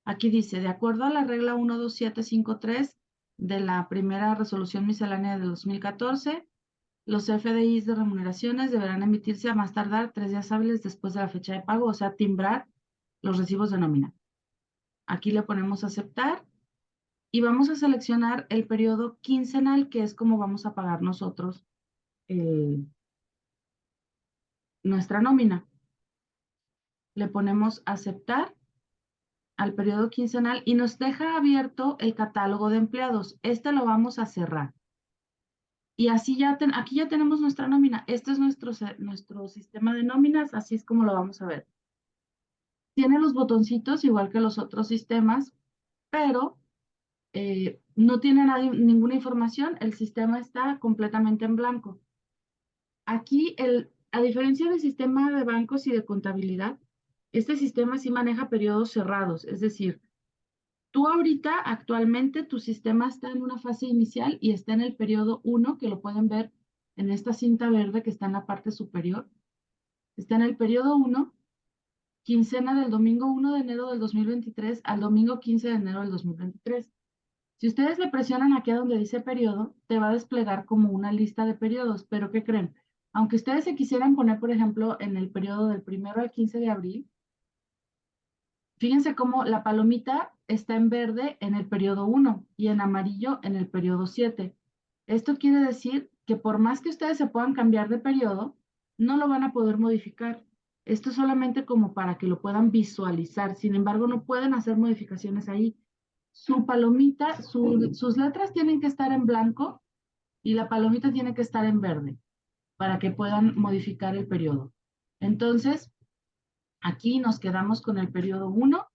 Speaker 1: Aquí dice, de acuerdo a la regla 12753 de la primera resolución miscelánea de 2014, los FDIs de remuneraciones deberán emitirse a más tardar 3 días hábiles después de la fecha de pago, o sea, timbrar los recibos de nómina. Aquí le ponemos aceptar y vamos a seleccionar el periodo quincenal, que es como vamos a pagar nosotros eh, nuestra nómina. Le ponemos aceptar al periodo quincenal y nos deja abierto el catálogo de empleados. Este lo vamos a cerrar. Y así ya, aquí ya tenemos nuestra nómina. Este es nuestro sistema de nóminas, así es como lo vamos a ver. Tiene los botoncitos igual que los otros sistemas, pero no tiene ninguna información. El sistema está completamente en blanco. Aquí, a diferencia del sistema de bancos y de contabilidad, este sistema sí maneja periodos cerrados, es decir, tú ahorita actualmente tu sistema está en una fase inicial y está en el periodo 1, que lo pueden ver en esta cinta verde que está en la parte superior. Está en el periodo 1, quincena del domingo 1 de enero del 2023 al domingo 15 de enero del 2023. Si ustedes le presionan aquí a donde dice periodo, te va a desplegar como una lista de periodos, pero ¿qué creen? Aunque ustedes se quisieran poner, por ejemplo, en el periodo del 1 al 15 de abril, fíjense cómo la palomita está en verde en el periodo 1 y en amarillo en el periodo 7. Esto quiere decir que por más que ustedes se puedan cambiar de periodo, no lo van a poder modificar. Esto es solamente como para que lo puedan visualizar. Sin embargo, no pueden hacer modificaciones ahí. Su palomita, sus letras tienen que estar en blanco y la palomita tiene que estar en verde para que puedan modificar el periodo. Entonces, Aquí nos quedamos con el periodo 1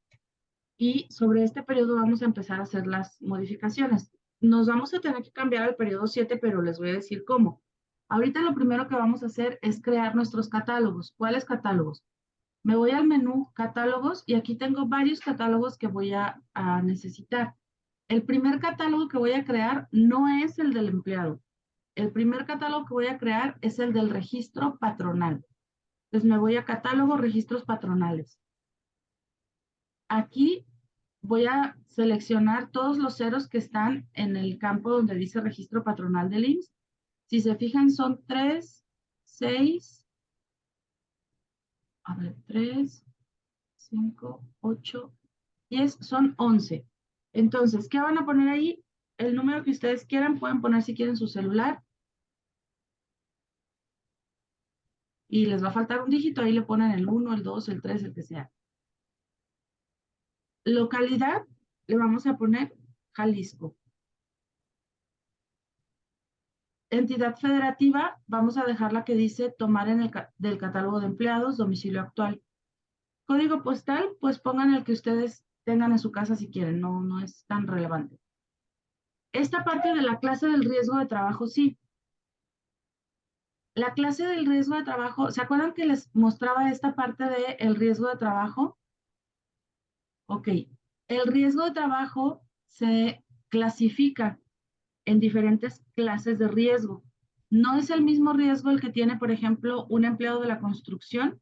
Speaker 1: y sobre este periodo vamos a empezar a hacer las modificaciones. Nos vamos a tener que cambiar al periodo 7, pero les voy a decir cómo. Ahorita lo primero que vamos a hacer es crear nuestros catálogos. ¿Cuáles catálogos? Me voy al menú catálogos y aquí tengo varios catálogos que voy a necesitar. El primer catálogo que voy a crear no es el del empleado. El primer catálogo que voy a crear es el del registro patronal. Entonces me voy a catálogo, registros patronales. Aquí voy a seleccionar todos los ceros que están en el campo donde dice registro patronal del IMSS. Si se fijan, son 3, 6, a ver, 3, 5, 8, 10, son 11. Entonces, ¿qué van a poner ahí? El número que ustedes quieran, pueden poner si quieren su celular. Y les va a faltar un dígito, ahí le ponen el 1, el 2, el 3, el que sea. Localidad, le vamos a poner Jalisco. Entidad federativa, vamos a dejar la que dice tomar en del catálogo de empleados, domicilio actual. Código postal, pues pongan el que ustedes tengan en su casa si quieren, no es tan relevante. Esta parte de la clase del riesgo de trabajo, sí. La clase del riesgo de trabajo, ¿se acuerdan que les mostraba esta parte del riesgo de trabajo? Ok, el riesgo de trabajo se clasifica en diferentes clases de riesgo. No es el mismo riesgo el que tiene, por ejemplo, un empleado de la construcción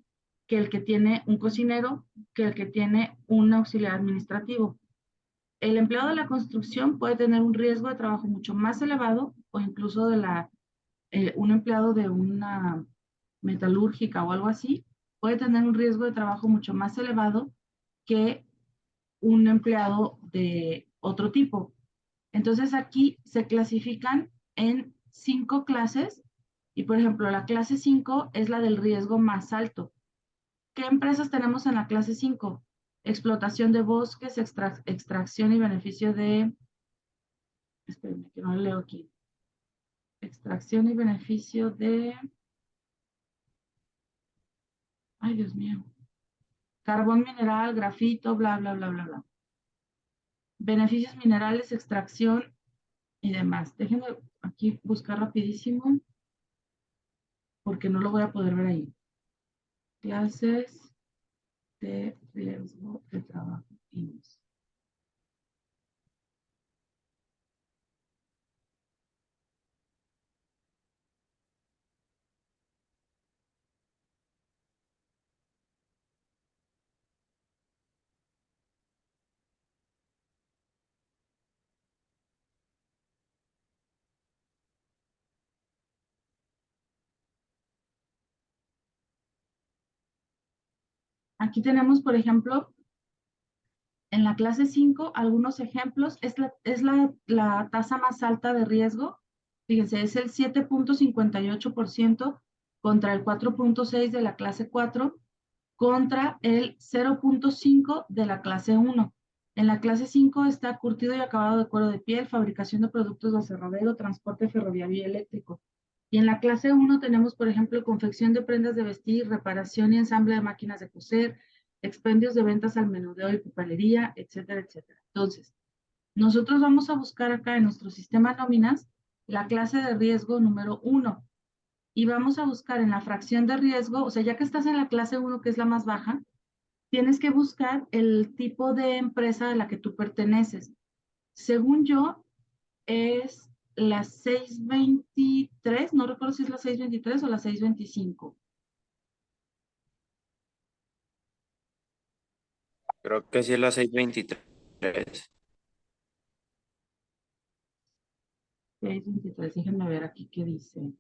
Speaker 1: que el que tiene un cocinero, que el que tiene un auxiliar administrativo. El empleado de la construcción puede tener un riesgo de trabajo mucho más elevado o incluso un empleado de una metalúrgica o algo así puede tener un riesgo de trabajo mucho más elevado que un empleado de otro tipo. Entonces aquí se clasifican en 5 clases y por ejemplo la clase 5 es la del riesgo más alto. ¿Qué empresas tenemos en la clase 5? Explotación de bosques, extracción y beneficio de... Espérenme que no lo leo aquí. Extracción y beneficio de... Ay, Dios mío. Carbón mineral, grafito, bla, bla, bla, bla, bla. Beneficios minerales, extracción y demás. Déjenme aquí buscar rapidísimo porque no lo voy a poder ver ahí. Clases de riesgo de trabajo. Aquí tenemos, por ejemplo, en la clase 5, algunos ejemplos. Es la tasa más alta de riesgo. Fíjense, es el 7.58% contra el 4.6% de la clase 4, contra el 0.5% de la clase 1. En la clase 5 está curtido y acabado de cuero de piel, fabricación de productos de aserradero, transporte ferroviario y eléctrico. Y en la clase 1 tenemos, por ejemplo, confección de prendas de vestir, reparación y ensamble de máquinas de coser, expendios de ventas al menudeo y papelería, etcétera, etcétera. Entonces, nosotros vamos a buscar acá en nuestro sistema nóminas la clase de riesgo número 1 y vamos a buscar en la fracción de riesgo, o sea, ya que estás en la clase 1, que es la más baja, tienes que buscar el tipo de empresa a la que tú perteneces. Según yo, es la 623, no recuerdo si es la 623 o la 625.
Speaker 5: Creo que sí es la 623.
Speaker 1: 623, déjenme ver aquí qué dice.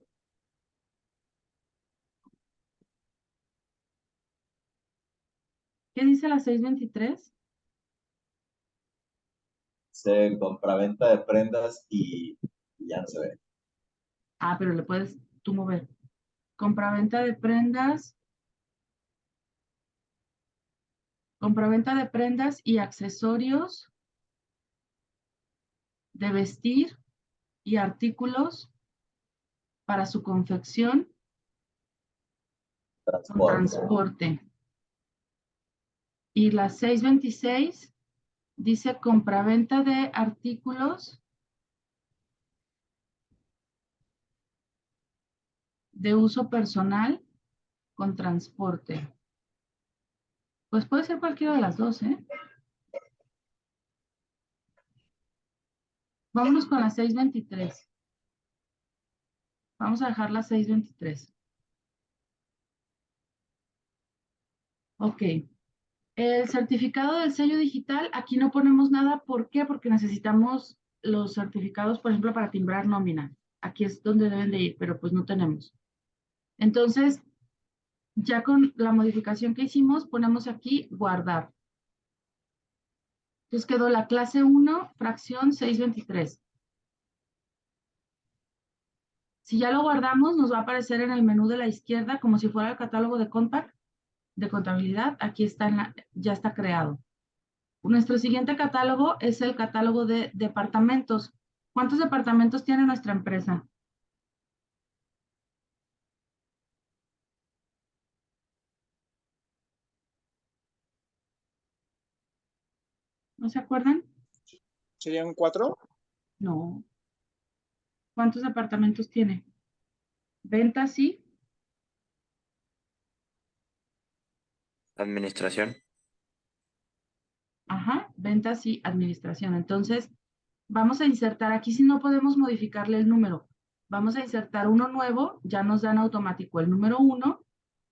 Speaker 1: ¿Qué dice la 623?
Speaker 4: Se compraventa de prendas y ya no se ve.
Speaker 1: Ah, pero le puedes tú mover. Compraventa de prendas. Compraventa de prendas y accesorios de vestir y artículos para su confección con
Speaker 4: Transporte.
Speaker 1: transporte. Y la 626 dice compraventa de artículos de uso personal con transporte. Pues puede ser cualquiera de las dos, ¿eh? Vámonos con la 623. Vamos a dejar la 623. Ok. El certificado del sello digital, aquí no ponemos nada. ¿Por qué? Porque necesitamos los certificados, por ejemplo, para timbrar nómina. Aquí es donde deben de ir, pero pues no tenemos. Entonces, ya con la modificación que hicimos, ponemos aquí guardar. Entonces quedó la clase 1, fracción 623. Si ya lo guardamos, nos va a aparecer en el menú de la izquierda como si fuera el catálogo de Compact de contabilidad. Aquí está, ya está creado. Nuestro siguiente catálogo es el catálogo de departamentos. ¿Cuántos departamentos tiene nuestra empresa? ¿No se acuerdan?
Speaker 3: ¿Serían 4?
Speaker 1: No. ¿Cuántos departamentos tiene? Ventas, sí.
Speaker 5: Administración.
Speaker 1: Ajá, ventas y administración. Entonces, vamos a insertar aquí, si no podemos modificarle el número. Vamos a insertar uno nuevo, ya nos dan automático el número 1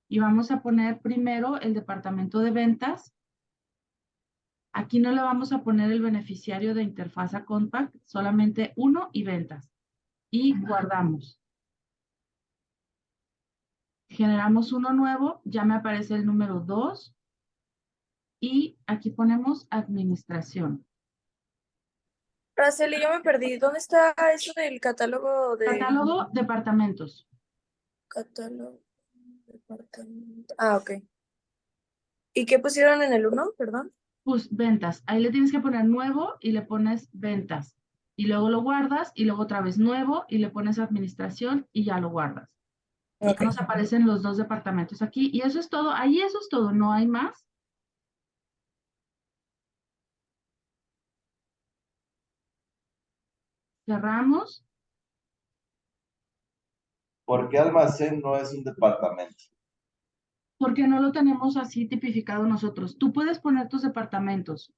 Speaker 1: y vamos a poner primero el departamento de ventas. Aquí no le vamos a poner el beneficiario de Interfasa Compact, solamente 1 y ventas. Y guardamos. Generamos uno nuevo, ya me aparece el número 2 y aquí ponemos administración.
Speaker 2: Araceli, yo me perdí. ¿Dónde está eso del catálogo de
Speaker 1: Catálogo, departamentos.
Speaker 2: catálogo departamento? Ah, ok. ¿Y qué pusieron en el 1? Perdón.
Speaker 1: Pues ventas. Ahí le tienes que poner nuevo y le pones ventas. Y luego lo guardas y luego otra vez nuevo y le pones administración y ya lo guardas. Y
Speaker 2: Ok.
Speaker 1: ya nos aparecen los dos departamentos aquí. Y eso es todo. Ahí eso es todo. No hay más. Cerramos.
Speaker 4: ¿Por qué almacén no es un departamento?
Speaker 1: Porque no lo tenemos así tipificado nosotros. Tú puedes poner tus departamentos.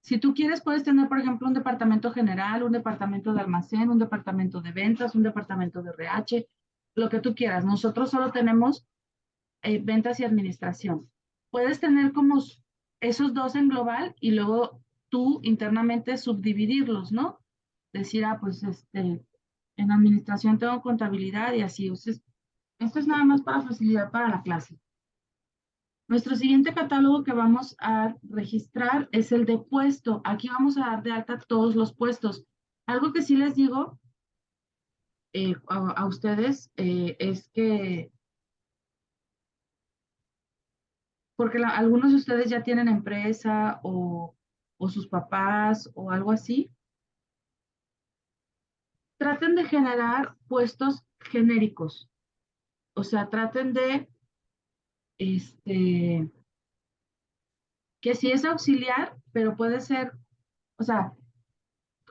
Speaker 1: Si tú quieres, puedes tener, por ejemplo, un departamento general, un departamento de almacén, un departamento de ventas, un departamento de RH, lo que tú quieras. Nosotros solo tenemos ventas y administración. Puedes tener como esos dos en global y luego tú internamente subdividirlos, ¿no? Decir, pues en administración tengo contabilidad y así. Entonces, esto es nada más para facilidad para la clase. Nuestro siguiente catálogo que vamos a registrar es el de puesto. Aquí vamos a dar de alta todos los puestos. Algo que sí les digo a ustedes es que, porque algunos de ustedes ya tienen empresa o sus papás o algo así, traten de generar puestos genéricos. O sea, traten de, que si es auxiliar, pero puede ser, o sea,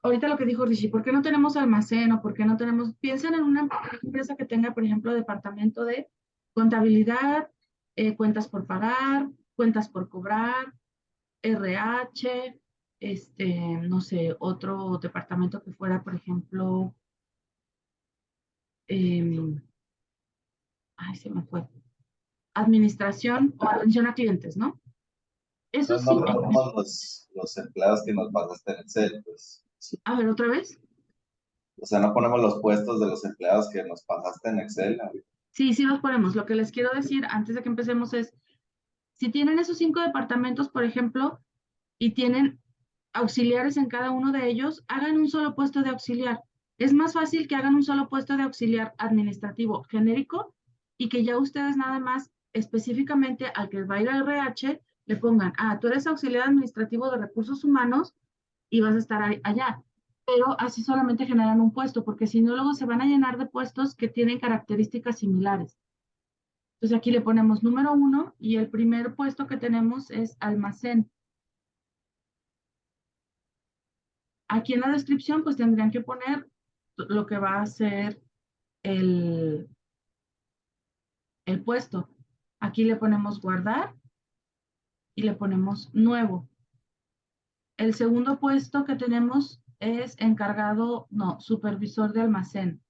Speaker 1: ahorita lo que dijo Rishi, ¿por qué no tenemos almacén o por qué no tenemos? Piensen en una empresa que tenga, por ejemplo, departamento de contabilidad, cuentas por pagar, cuentas por cobrar, RH, no sé, otro departamento que fuera, por ejemplo, ay, se me fue, administración o atención a clientes, ¿no? Eso
Speaker 4: Entonces
Speaker 1: sí,
Speaker 4: no ponemos los empleados que nos pasaste en Excel, pues.
Speaker 1: a ver, otra vez.
Speaker 4: O sea, no ponemos los puestos de los empleados que nos pasaste en Excel.
Speaker 1: Sí, sí los ponemos. Lo que les quiero decir antes de que empecemos es, si tienen esos 5 departamentos, por ejemplo, y tienen auxiliares en cada uno de ellos, hagan un solo puesto de auxiliar. Es más fácil que hagan un solo puesto de auxiliar administrativo genérico y que ya ustedes nada más específicamente al que va a ir al RH le pongan, tú eres auxiliar administrativo de recursos humanos y vas a estar allá. pero así solamente generan un puesto, porque si no, luego se van a llenar de puestos que tienen características similares. Entonces aquí le ponemos número 1 y el primer puesto que tenemos es almacén. Aquí en la descripción pues tendrían que poner lo que va a ser el puesto. Aquí le ponemos guardar y le ponemos nuevo. El segundo puesto que tenemos es encargado, no, supervisor de almacén.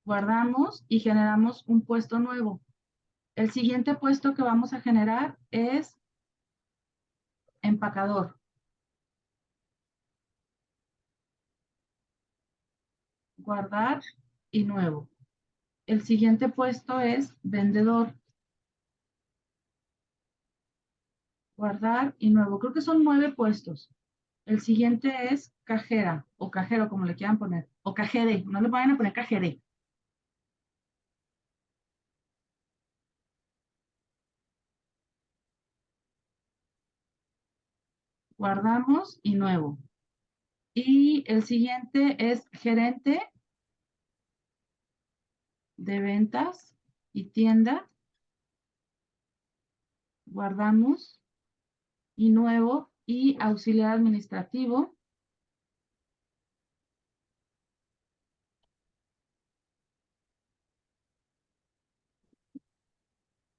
Speaker 1: Guardamos y generamos un puesto nuevo. El siguiente puesto que vamos a generar es empacador. Guardar y nuevo. El siguiente puesto es vendedor. Guardar y nuevo. Creo que son 9 puestos. El siguiente es cajera o cajero, como le quieran poner. O cajere. No le vayan a poner cajere. Guardamos y nuevo. Y el siguiente es gerente de ventas y tienda. Guardamos y nuevo. Y auxiliar administrativo.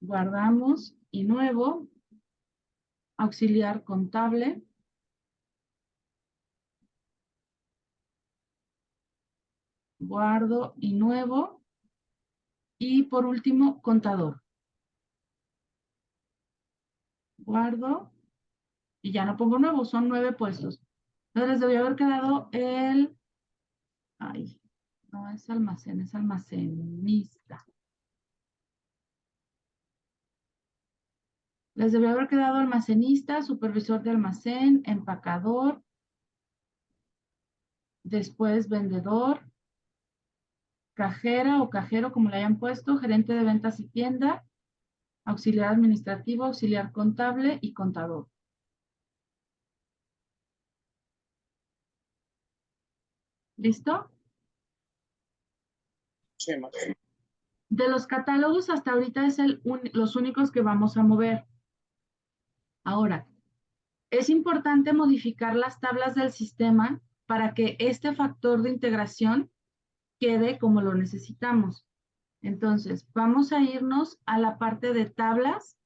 Speaker 1: Guardamos y nuevo. Auxiliar contable. Guardo y nuevo. Y por último, contador. Guardo y ya no pongo nuevo, son 9 puestos. Entonces les debió haber quedado ay, no es almacén, es almacenista. Les debió haber quedado almacenista, supervisor de almacén, empacador, después vendedor, cajera o cajero, como le hayan puesto, gerente de ventas y tienda, auxiliar administrativo, auxiliar contable y contador. ¿Listo?
Speaker 3: Sí, maestra.
Speaker 1: De los catálogos hasta ahorita es los únicos que vamos a mover. Ahora, es importante modificar las tablas del sistema para que este factor de integración quede como lo necesitamos. Entonces, vamos a irnos a la parte de tablas,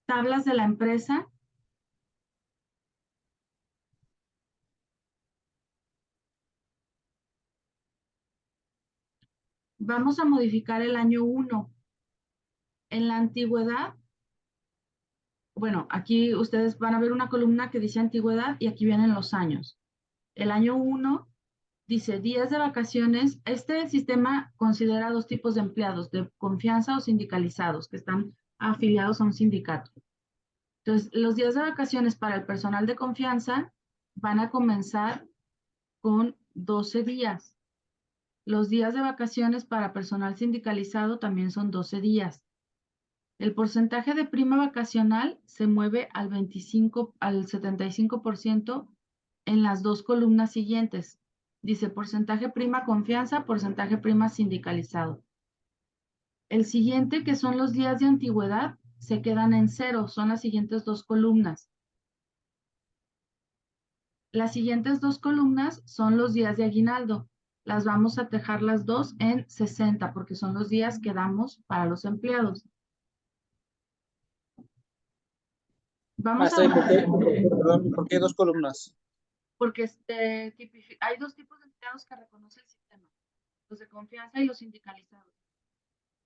Speaker 1: tablas de la empresa. Vamos a modificar el año 1. En la antigüedad, bueno, aquí ustedes van a ver una columna que dice antigüedad y aquí vienen los años. El año 1 dice días de vacaciones. Este sistema considera 2 tipos de empleados, de confianza o sindicalizados, que están afiliados a un sindicato. Entonces, los días de vacaciones para el personal de confianza van a comenzar con 12 días. Los días de vacaciones para personal sindicalizado también son 12 días. El porcentaje de prima vacacional se mueve al 75% en las 2 columnas siguientes. Dice porcentaje prima confianza, porcentaje prima sindicalizado. El siguiente, que son los días de antigüedad, se quedan en 0, son las siguientes 2 columnas. Las siguientes 2 columnas son los días de aguinaldo. Las vamos a dejar las 2 en 60 porque son los días que damos para los empleados. Vamos
Speaker 3: Maestra,
Speaker 1: a...
Speaker 3: perdón, ¿por qué 2 columnas?
Speaker 1: Porque hay 2 tipos de empleados que reconoce el sistema, los de confianza y los sindicalizados.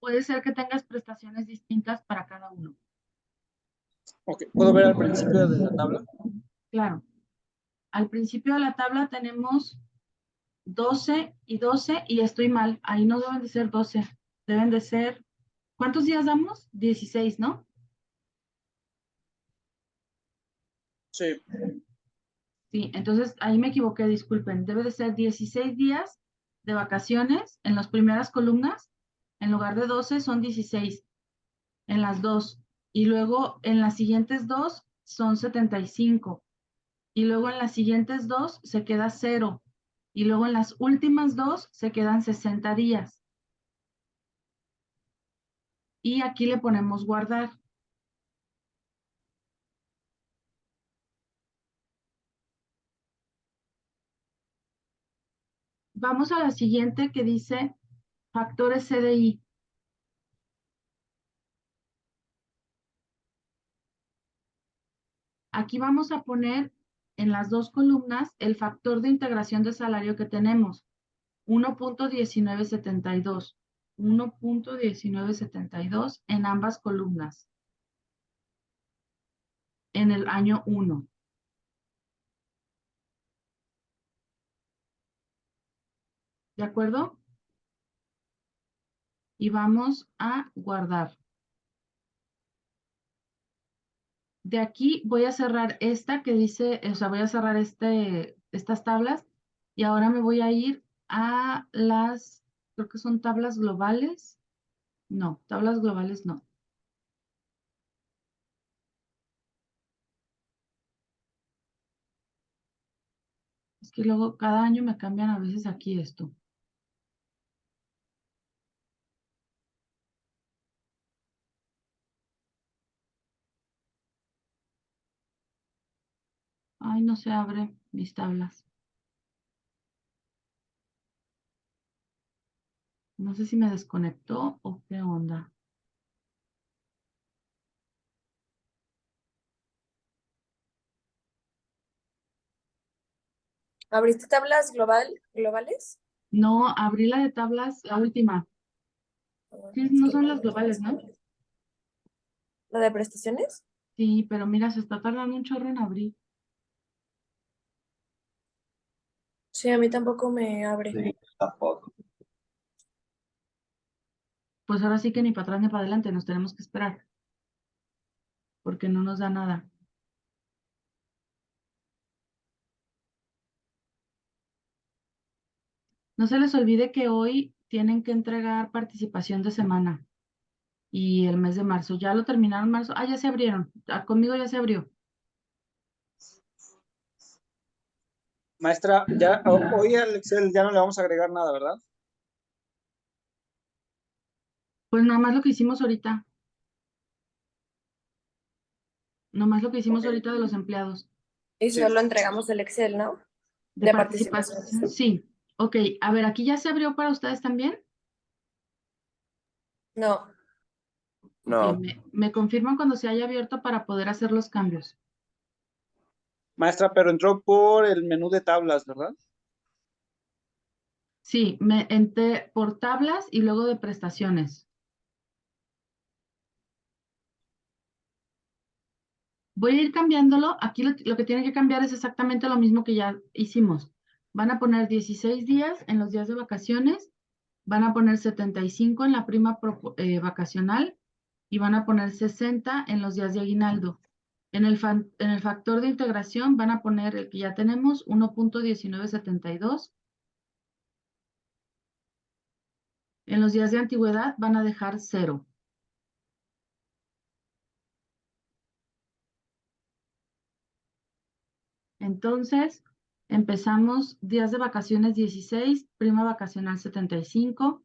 Speaker 1: Puede ser que tengas prestaciones distintas para cada uno.
Speaker 3: Ok, ¿puedo ver al principio de la tabla?
Speaker 1: Claro. Al principio de la tabla tenemos 12 y 12 y estoy mal. Ahí no deben de ser 12. Deben de ser... ¿Cuántos días damos? 16, ¿no?
Speaker 3: Sí.
Speaker 1: Sí, entonces ahí me equivoqué, disculpen. Debe de ser 16 días de vacaciones en las primeras columnas. En lugar de 12 son 16 en las dos. Y luego en las siguientes dos son 75. Y luego en las siguientes dos se queda 0. Y luego en las últimas dos se quedan 60 días. Y aquí le ponemos guardar. Vamos a la siguiente que dice factores CDI. Aquí vamos a poner en las dos columnas el factor de integración de salario que tenemos, 1.1972. 1.1972 en ambas columnas, en el año 1. ¿De acuerdo? Y vamos a guardar. De aquí voy a cerrar esta que dice, o sea, voy a cerrar estas tablas y ahora me voy a ir a las, creo que son tablas globales. No, tablas globales no. Es que luego cada año me cambian a veces aquí esto. Ay, no se abre mis tablas. No sé si me desconectó o qué onda.
Speaker 2: ¿Abriste tablas globales?
Speaker 1: No, abrí la de tablas, la última. Sí, no son las globales, ¿no?
Speaker 2: ¿La de prestaciones?
Speaker 1: Sí, pero mira, se está tardando un chorro en abrir.
Speaker 2: Sí, a mí tampoco me abre.
Speaker 4: Sí, tampoco.
Speaker 1: Pues ahora sí que ni para atrás ni para adelante, nos tenemos que esperar. Porque no nos da nada. No se les olvide que hoy tienen que entregar participación de semana y el mes de marzo. Ya lo terminaron marzo. Ah, ya se abrieron. Ah, conmigo ya se abrió.
Speaker 3: Maestra, ya hoy al Excel ya no le vamos a agregar nada, ¿verdad?
Speaker 1: Pues nada más lo que hicimos ahorita. Nomás lo que hicimos
Speaker 3: Ok.
Speaker 1: ahorita de los empleados.
Speaker 2: Y
Speaker 3: Sí.
Speaker 2: solo entregamos el Excel, ¿no?
Speaker 1: De
Speaker 2: De
Speaker 1: participación.
Speaker 2: participaciones.
Speaker 1: Sí. Ok, a ver, aquí ya se abrió para ustedes también.
Speaker 2: No,
Speaker 1: Ok,
Speaker 5: No,
Speaker 1: me confirman cuando se haya abierto para poder hacer los cambios.
Speaker 3: Maestra, pero entró por el menú de tablas, ¿verdad?
Speaker 1: Sí, me entré por tablas y luego de prestaciones. Voy a ir cambiándolo. Aquí lo que tienen que cambiar es exactamente lo mismo que ya hicimos. Van a poner 16 días en los días de vacaciones, van a poner 75 en la prima vacacional y van a poner 60 en los días de aguinaldo. En el factor de integración van a poner el que ya tenemos, 1.1972. En los días de antigüedad van a dejar 0. Entonces, empezamos días de vacaciones 16, prima vacacional 75,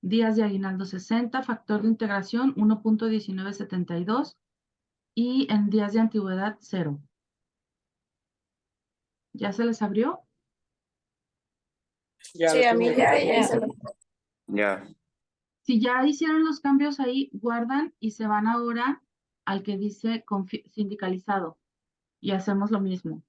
Speaker 1: días de aguinaldo 60, factor de integración 1.1972 y en días de antigüedad 0. ¿Ya se les abrió?
Speaker 3: Ya
Speaker 2: sí,
Speaker 3: lo
Speaker 2: a
Speaker 3: estoy
Speaker 2: mí
Speaker 3: viendo.
Speaker 2: ya hice lo-
Speaker 5: ya.
Speaker 1: Si ya hicieron los cambios ahí, guardan y se van ahora al que dice sindicalizado y hacemos lo mismo.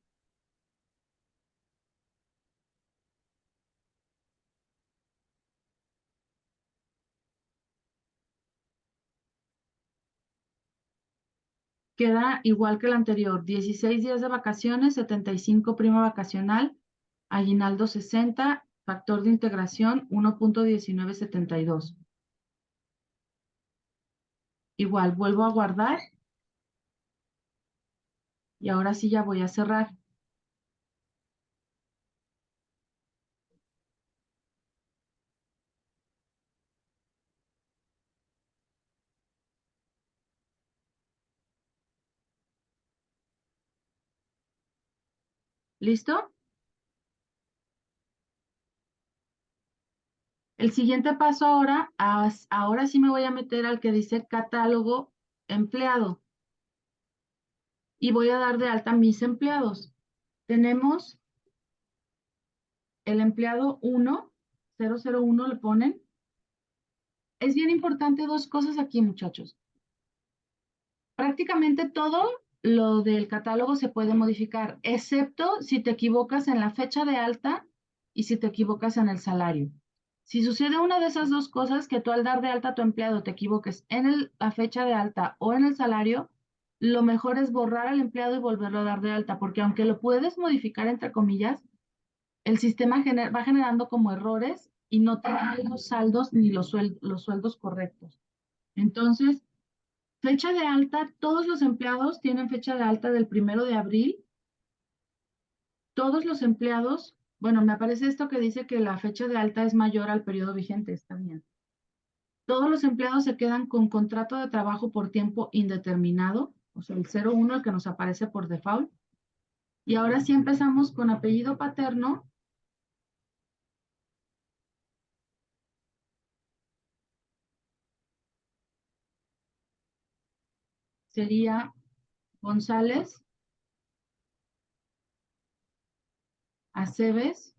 Speaker 1: Queda igual que el anterior, 16 días de vacaciones, 75 prima vacacional, aguinaldo 60, factor de integración 1.1972. Igual, vuelvo a guardar y ahora sí ya voy a cerrar. ¿Listo? El siguiente paso ahora sí me voy a meter al que dice catálogo empleado y voy a dar de alta mis empleados. Tenemos el empleado 1, 001 le ponen. Es bien importante dos cosas aquí, muchachos. Prácticamente todo lo del catálogo se puede modificar, excepto si te equivocas en la fecha de alta y si te equivocas en el salario. Si sucede una de esas dos cosas, que tú al dar de alta a tu empleado te equivoques en la fecha de alta o en el salario, lo mejor es borrar al empleado y volverlo a dar de alta, porque aunque lo puedes modificar entre comillas, el sistema va generando como errores y no te da los saldos ni los sueldos correctos. Entonces, fecha de alta, todos los empleados tienen fecha de alta del 1 de abril. Todos los empleados, bueno, me aparece esto que dice que la fecha de alta es mayor al periodo vigente, está bien. Todos los empleados se quedan con contrato de trabajo por tiempo indeterminado, o sea, el 01, el que nos aparece por default. Y ahora sí empezamos con apellido paterno. Sería González, Aceves,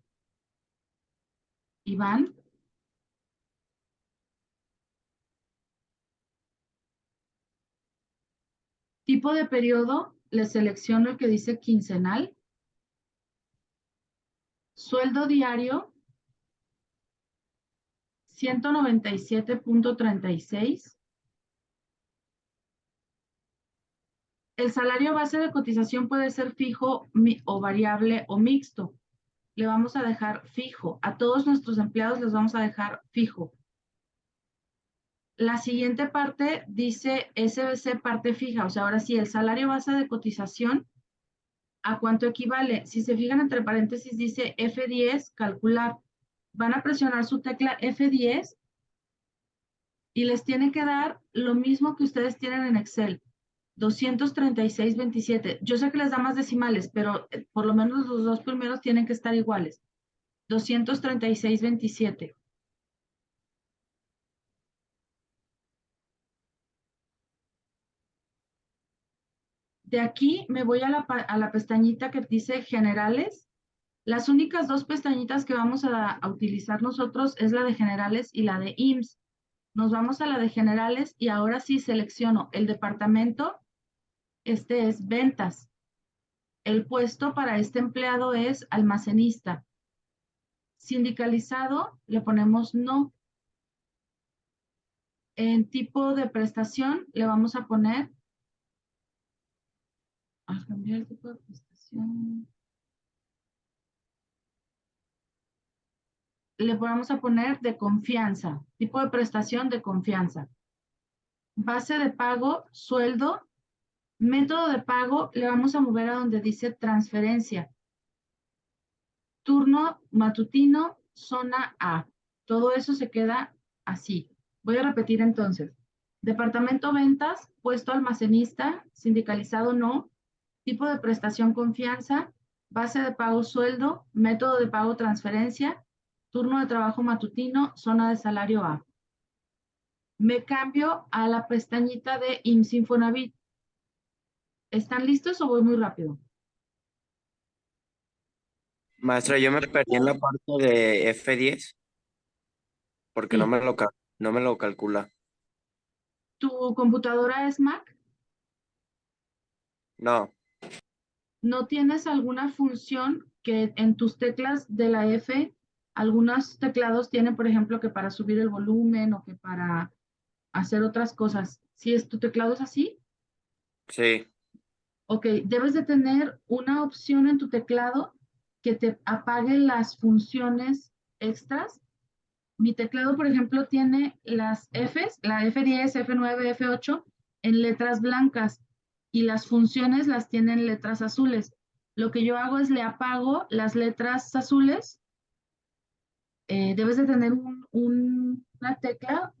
Speaker 1: Iván. Tipo de periodo, le selecciono el que dice quincenal. Sueldo diario, 197.36. El salario base de cotización puede ser fijo o variable o mixto. Le vamos a dejar fijo. A todos nuestros empleados les vamos a dejar fijo. La siguiente parte dice SBC parte fija. O sea, ahora sí, el salario base de cotización, ¿a cuánto equivale? Si se fijan entre paréntesis dice F10, calcular. Van a presionar su tecla F10 y les tiene que dar lo mismo que ustedes tienen en Excel. 236.27. Yo sé que les da más decimales, pero por lo menos los dos primeros tienen que estar iguales. 236.27. De aquí me voy a la pestañita que dice generales. Las únicas dos pestañitas que vamos a utilizar nosotros es la de generales y la de IMSS. Nos vamos a la de generales y ahora sí selecciono el departamento. Este es ventas. El puesto para este empleado es almacenista. Sindicalizado, le ponemos no. En tipo de prestación, le vamos a poner, a cambiar el tipo de prestación. Le vamos a poner de confianza, tipo de prestación de confianza. Base de pago, sueldo. Método de pago, le vamos a mover a donde dice transferencia. Turno matutino, zona A. Todo eso se queda así. Voy a repetir entonces. Departamento ventas, puesto almacenista, sindicalizado no, tipo de prestación confianza, base de pago sueldo, método de pago transferencia, turno de trabajo matutino, zona de salario A. Me cambio a la pestañita de IMSS Infonavit. ¿Están listos o voy muy rápido?
Speaker 5: Maestra, yo me perdí en la parte de F10 porque
Speaker 1: Sí.
Speaker 5: no me lo calcula.
Speaker 1: ¿Tu computadora es Mac?
Speaker 5: No,
Speaker 1: ¿No tienes alguna función que en tus teclas de la F, algunos teclados tienen, por ejemplo, que para subir el volumen o que para hacer otras cosas? ¿Si es tu teclado es así?
Speaker 5: sí,
Speaker 1: Ok, debes de tener una opción en tu teclado que te apague las funciones extras. Mi teclado, por ejemplo, tiene las Fs, la F10, F9, F8 en letras blancas y las funciones las tienen en letras azules. Lo que yo hago es le apago las letras azules. Debes de tener una tecla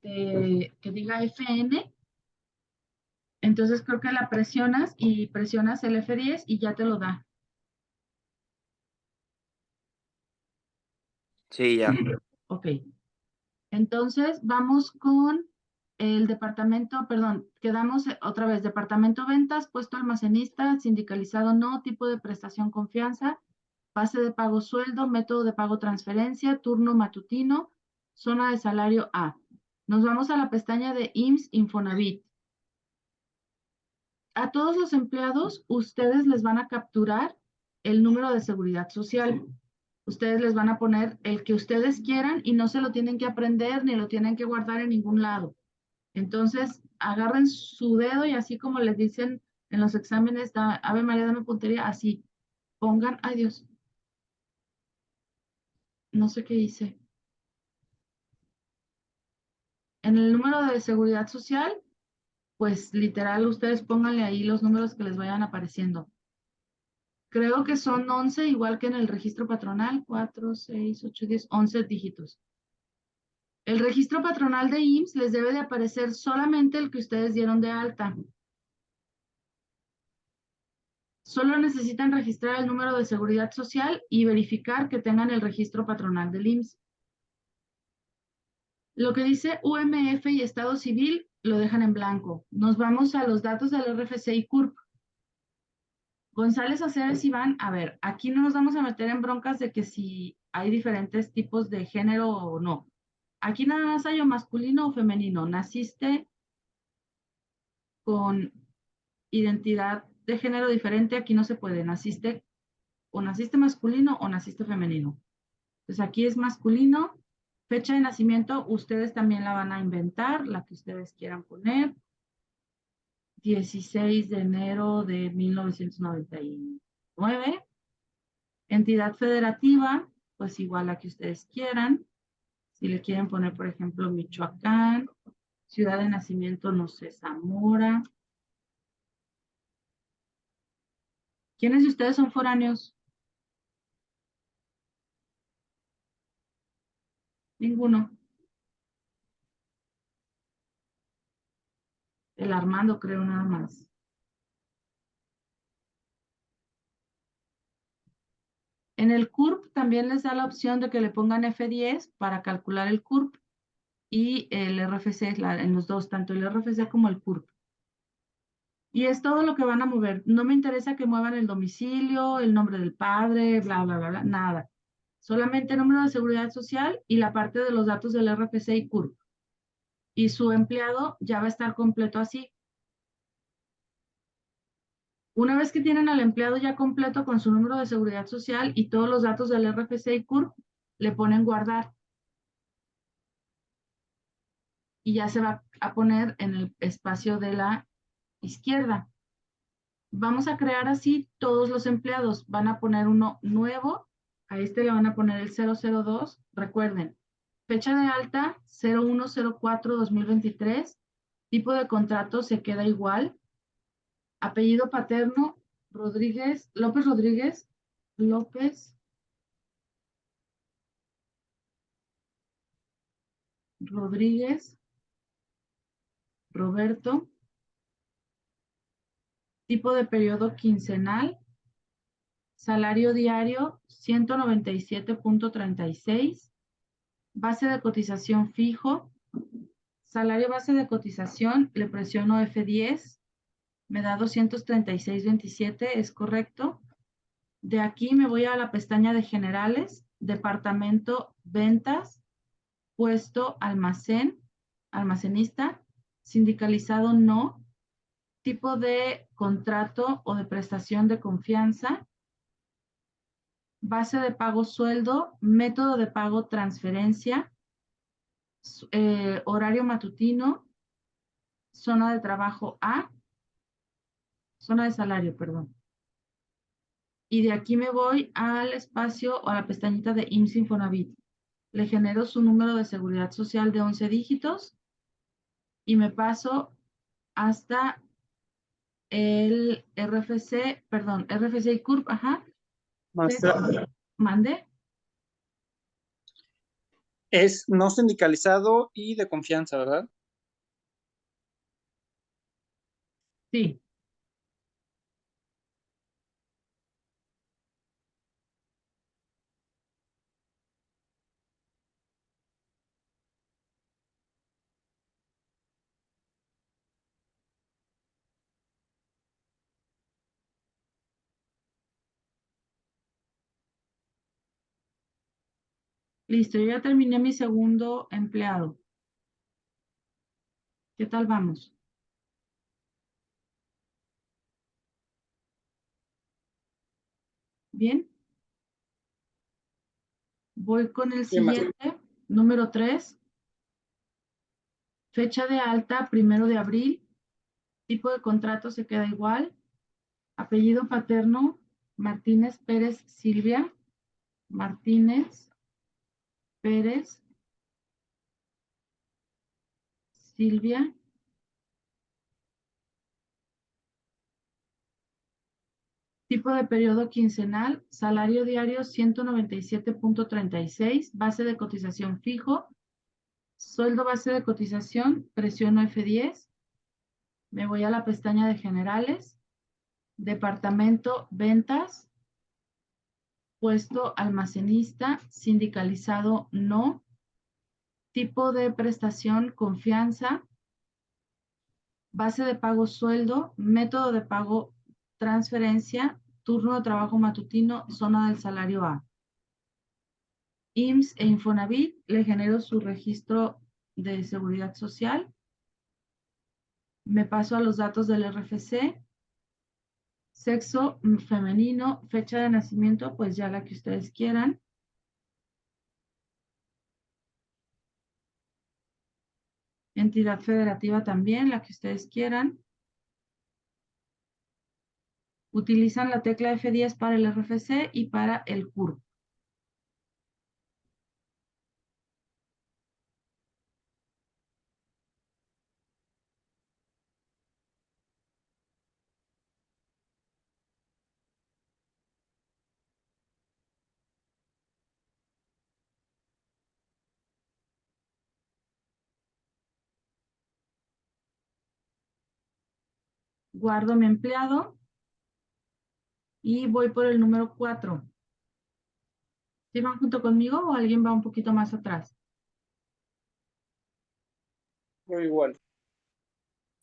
Speaker 1: que diga FN. Entonces creo que la presionas y presionas el F10 y ya te lo da.
Speaker 5: Sí, ya.
Speaker 1: Ok. Entonces, vamos con el departamento, perdón, quedamos otra vez, departamento ventas, puesto almacenista, sindicalizado no, tipo de prestación confianza, base de pago sueldo, método de pago transferencia, turno matutino, zona de salario A. Nos vamos a la pestaña de IMSS Infonavit. A todos los empleados, ustedes les van a capturar el número de seguridad social. Ustedes les van a poner el que ustedes quieran y no se lo tienen que aprender ni lo tienen que guardar en ningún lado. Entonces, agarren su dedo y así como les dicen en los exámenes, Ave María, dame puntería, así. Pongan, ay Dios, no sé qué hice. En el número de seguridad social, pues literal, ustedes pónganle ahí los números que les vayan apareciendo. Creo que son 11, igual que en el registro patronal, 4, 6, 8, 10, 11 dígitos. El registro patronal de IMSS les debe de aparecer solamente el que ustedes dieron de alta. Solo necesitan registrar el número de seguridad social y verificar que tengan el registro patronal del IMSS. Lo que dice UMF y Estado Civil lo dejan en blanco. Nos vamos a los datos del RFC y CURP. González Aceves Iván, a ver, aquí no nos vamos a meter en broncas de que si hay diferentes tipos de género o no. Aquí nada más hay o masculino o femenino. Naciste con identidad de género diferente, aquí no se puede. Naciste o naciste masculino o naciste femenino. Entonces aquí es masculino. Fecha de nacimiento, ustedes también la van a inventar, la que ustedes quieran poner. 16 de enero de 1999. Entidad federativa, pues igual la que ustedes quieran. Si le quieren poner, por ejemplo, Michoacán. Ciudad de nacimiento, no sé, Zamora. ¿Quiénes de ustedes son foráneos? Ninguno. El Armando, creo, nada más. En el CURP también les da la opción de que le pongan F10 para calcular el CURP y el RFC en los dos, tanto el RFC como el CURP. Y es todo lo que van a mover. No me interesa que muevan el domicilio, el nombre del padre, bla, bla, bla, bla, nada. Solamente el número de seguridad social y la parte de los datos del RFC y CURP. Y su empleado ya va a estar completo así. Una vez que tienen al empleado ya completo con su número de seguridad social y todos los datos del RFC y CURP, le ponen guardar. Y ya se va a poner en el espacio de la izquierda. Vamos a crear así todos los empleados. Van a poner uno nuevo. A este le van a poner el 002. Recuerden, fecha de alta 01/04/2023. Tipo de contrato se queda igual. Apellido paterno Rodríguez, López Rodríguez, López Rodríguez, Roberto. Tipo de periodo quincenal. Salario diario 197.36. Base de cotización fijo. Salario base de cotización, le presiono F10. Me da 236.27, es correcto. De aquí me voy a la pestaña de generales, departamento ventas, puesto almacén, almacenista, sindicalizado no, tipo de contrato o de prestación de confianza, base de pago sueldo, método de pago transferencia, horario matutino, zona de trabajo A, zona de salario, perdón. Y de aquí me voy al espacio o a la pestañita de IMSS Infonavit. Le genero su número de seguridad social de 11 dígitos y me paso hasta el RFC, perdón, RFC y CURP, ajá.
Speaker 3: Maestra,
Speaker 1: Mande.
Speaker 3: es no sindicalizado y de confianza, ¿verdad?
Speaker 1: Sí. Listo, yo ya terminé mi segundo empleado. ¿Qué tal vamos? ¿Bien? Voy con el
Speaker 3: Bien, maestra.
Speaker 1: siguiente, número 3. Fecha de alta, 1 de abril. Tipo de contrato se queda igual. Apellido paterno, Martínez Pérez Silvia. Martínez Pérez Silvia. Tipo de periodo quincenal, salario diario 197.36, base de cotización fijo, sueldo base de cotización, presiono F10, me voy a la pestaña de generales, departamento ventas, puesto almacenista, sindicalizado no, tipo de prestación confianza, base de pago sueldo, método de pago transferencia, turno de trabajo matutino, zona del salario A. IMSS e Infonavit, le genero su registro de seguridad social, me paso a los datos del RFC, sexo femenino, fecha de nacimiento, pues ya la que ustedes quieran. Entidad federativa también, la que ustedes quieran. Utilizan la tecla F10 para el RFC y para el CURP. Guardo mi empleado y voy por el número 4. ¿Sí van junto conmigo o alguien va un poquito más atrás?
Speaker 3: Muy igual.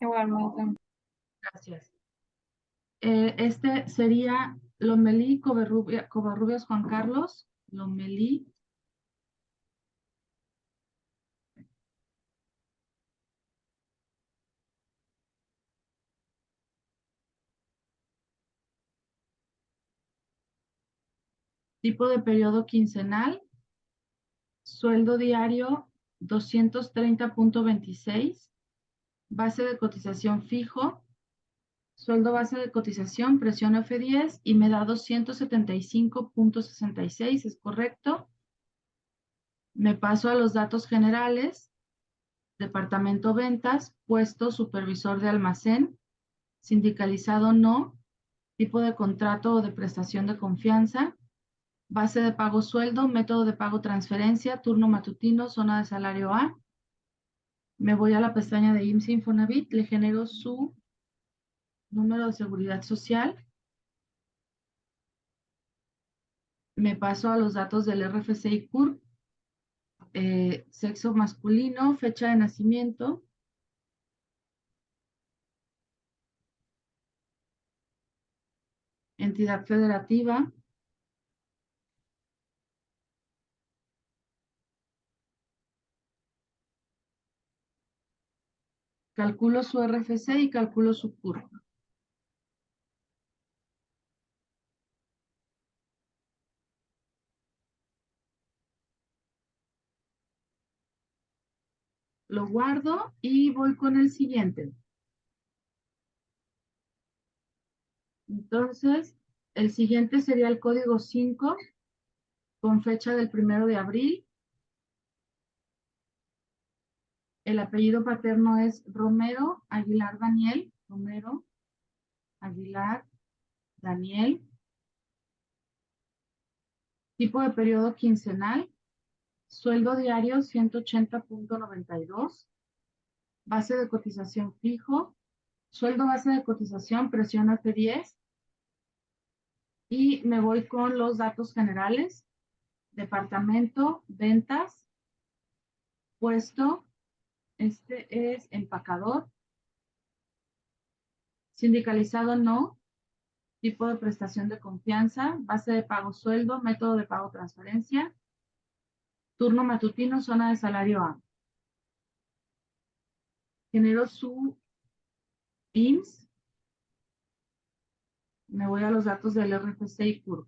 Speaker 2: Igualmente.
Speaker 1: Gracias. Este sería Lomelí Covarrubias Juan Carlos. Lomelí. Tipo de periodo quincenal. Sueldo diario 230.26. Base de cotización fijo. Sueldo base de cotización, presión F10 y me da 275.66, ¿es correcto? Me paso a los datos generales. Departamento ventas, puesto supervisor de almacén, sindicalizado no, tipo de contrato o de prestación de confianza, base de pago sueldo, método de pago transferencia, turno matutino, zona de salario A. Me voy a la pestaña de IMSS Infonavit, le genero su número de seguridad social, me paso a los datos del RFC y CURP, sexo masculino, fecha de nacimiento, entidad federativa, calculo su RFC y calculo su CURP. Lo guardo y voy con el siguiente. Entonces, el siguiente sería el código 5 con fecha del 1 de abril. El apellido paterno es Romero Aguilar Daniel. Romero Aguilar Daniel. Tipo de periodo quincenal. Sueldo diario 180.92. Base de cotización fijo. Sueldo base de cotización, presión F10. Y me voy con los datos generales. Departamento, ventas, puesto, este es empacador, sindicalizado no, tipo de prestación de confianza, base de pago sueldo, método de pago transferencia, Turno matutino, zona de salario A. Genero su IMSS. Me voy a los datos del RFC y CURP.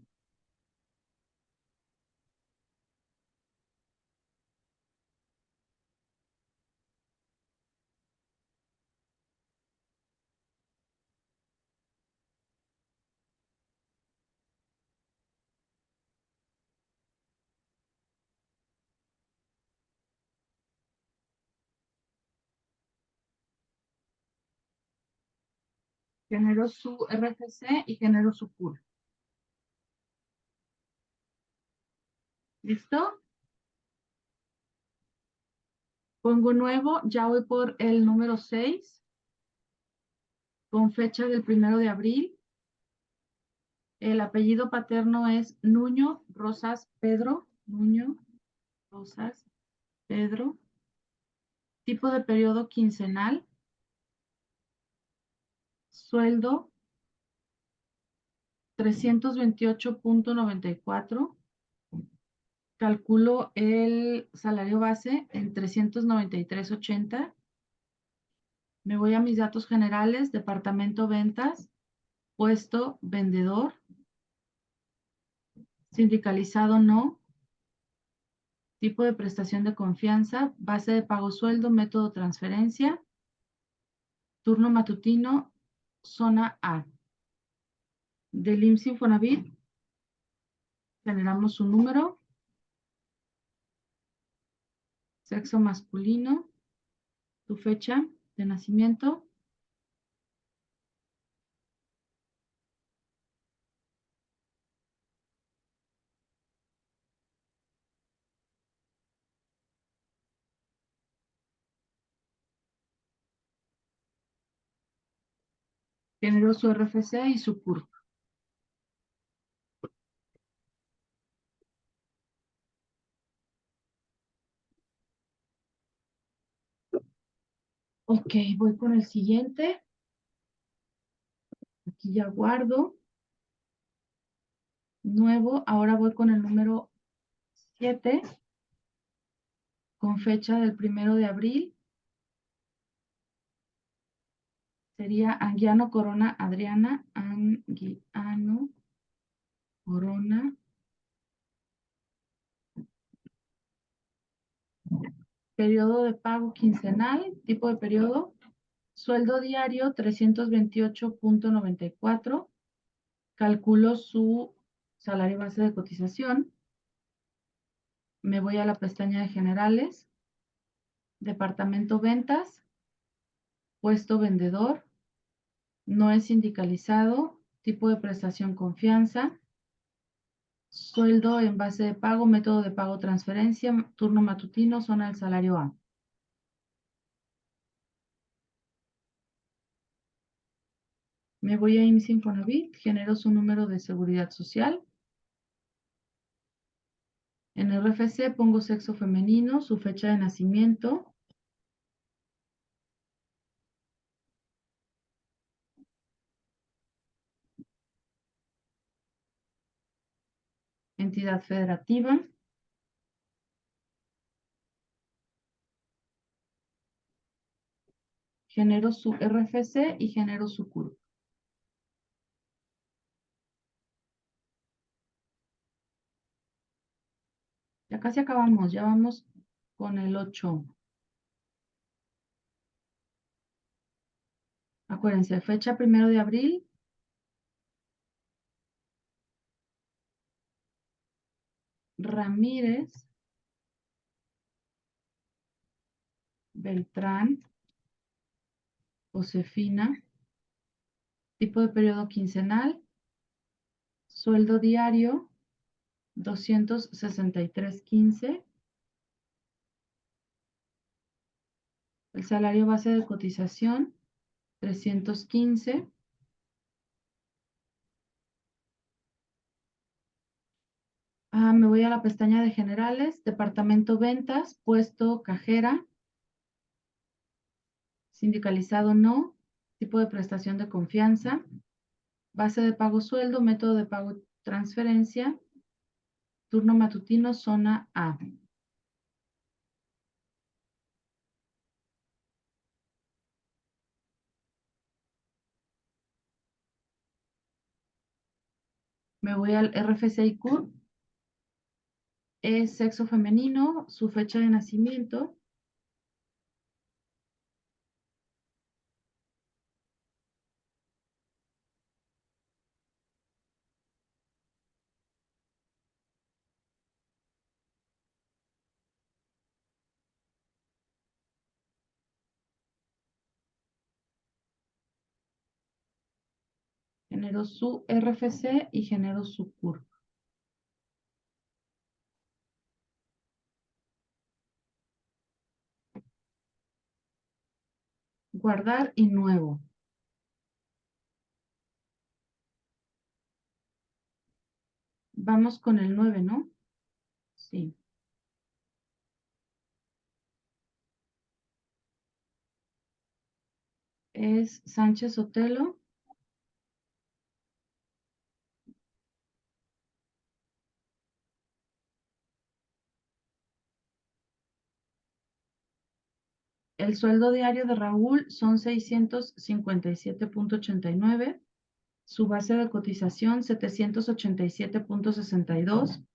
Speaker 1: Genero su RFC y genero su CURP. ¿Listo? Pongo nuevo, ya voy por el número 6, con fecha del 1 de abril. El apellido paterno es Nuño Rosas Pedro. Nuño Rosas Pedro. Tipo de periodo quincenal. Sueldo 328.94. Calculo el salario base en 393.80. Me voy a mis datos generales, departamento ventas, puesto vendedor, sindicalizado no, tipo de prestación de confianza, base de pago sueldo, método transferencia, turno matutino, zona A. Del IMSS Infonavit, generamos un número, sexo masculino, tu fecha de nacimiento, genero su RFC y su CURP. Ok, voy con el siguiente. Aquí ya guardo. Nuevo, ahora voy con el número 7, con fecha del 1 de abril. Sería Anguiano Corona Adriana. Anguiano Corona. Periodo de pago quincenal, tipo de periodo. Sueldo diario 328.94. Calculo su salario base de cotización. Me voy a la pestaña de generales. Departamento ventas. Puesto vendedor. No es sindicalizado. Tipo de prestación confianza. Sueldo en base de pago, método de pago transferencia, turno matutino, zona del salario A. Me voy a IMSS Infonavit, genero su número de seguridad social. En RFC pongo sexo femenino, su fecha de nacimiento. Entidad federativa. Genero su RFC y genero su CURP. Ya casi acabamos, ya vamos con el 8. Acuérdense, fecha 1 de abril. Ramírez Beltrán Josefina. Tipo de periodo quincenal. Sueldo diario 263.15. El salario base de cotización 315. Me voy a la pestaña de generales, departamento ventas, puesto cajera, sindicalizado no, tipo de prestación de confianza, base de pago sueldo, método de pago transferencia, turno matutino, zona A. Me voy al RFC y CURP. Es sexo femenino, su fecha de nacimiento. Genero su RFC y genero su CURP. Guardar y nuevo. Vamos con el 9, ¿no? Sí. Es Sánchez Otelo. El sueldo diario de Raúl son 657.89. Su base de cotización 787.62.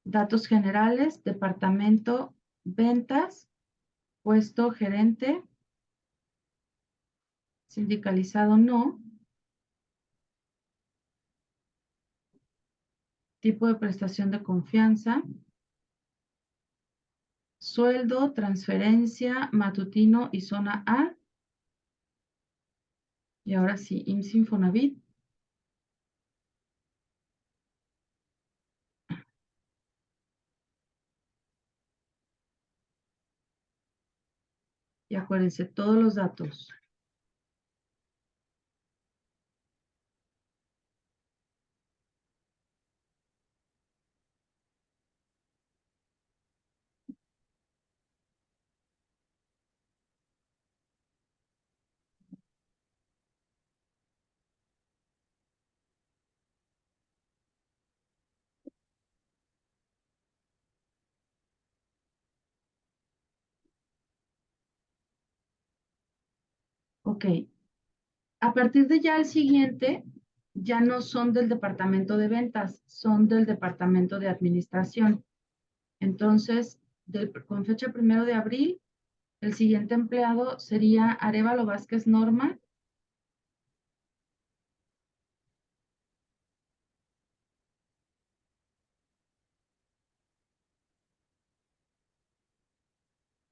Speaker 1: Datos generales, departamento, ventas, puesto gerente, sindicalizado no. Tipo de prestación de confianza. Sueldo, transferencia, matutino y zona A. Y ahora sí, IMSS Infonavit. Y acuérdense, todos los datos. Ok. A partir de ya el siguiente, ya no son del departamento de ventas, son del departamento de administración. Entonces, con fecha 1 de abril, el siguiente empleado sería Arévalo Vázquez Norma.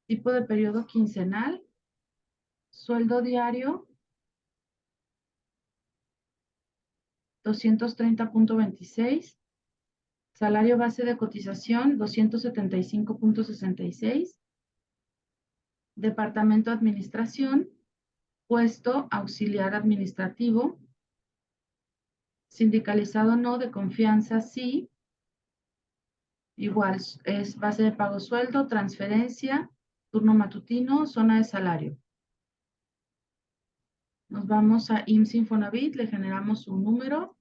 Speaker 1: Tipo de periodo quincenal. Sueldo diario 230.26. Salario base de cotización 275.66. Departamento de Administración, puesto auxiliar administrativo. Sindicalizado no, de confianza sí. Igual es base de pago sueldo, transferencia, turno matutino, zona de salario. Nos vamos a IMSS Infonavit, le generamos un número.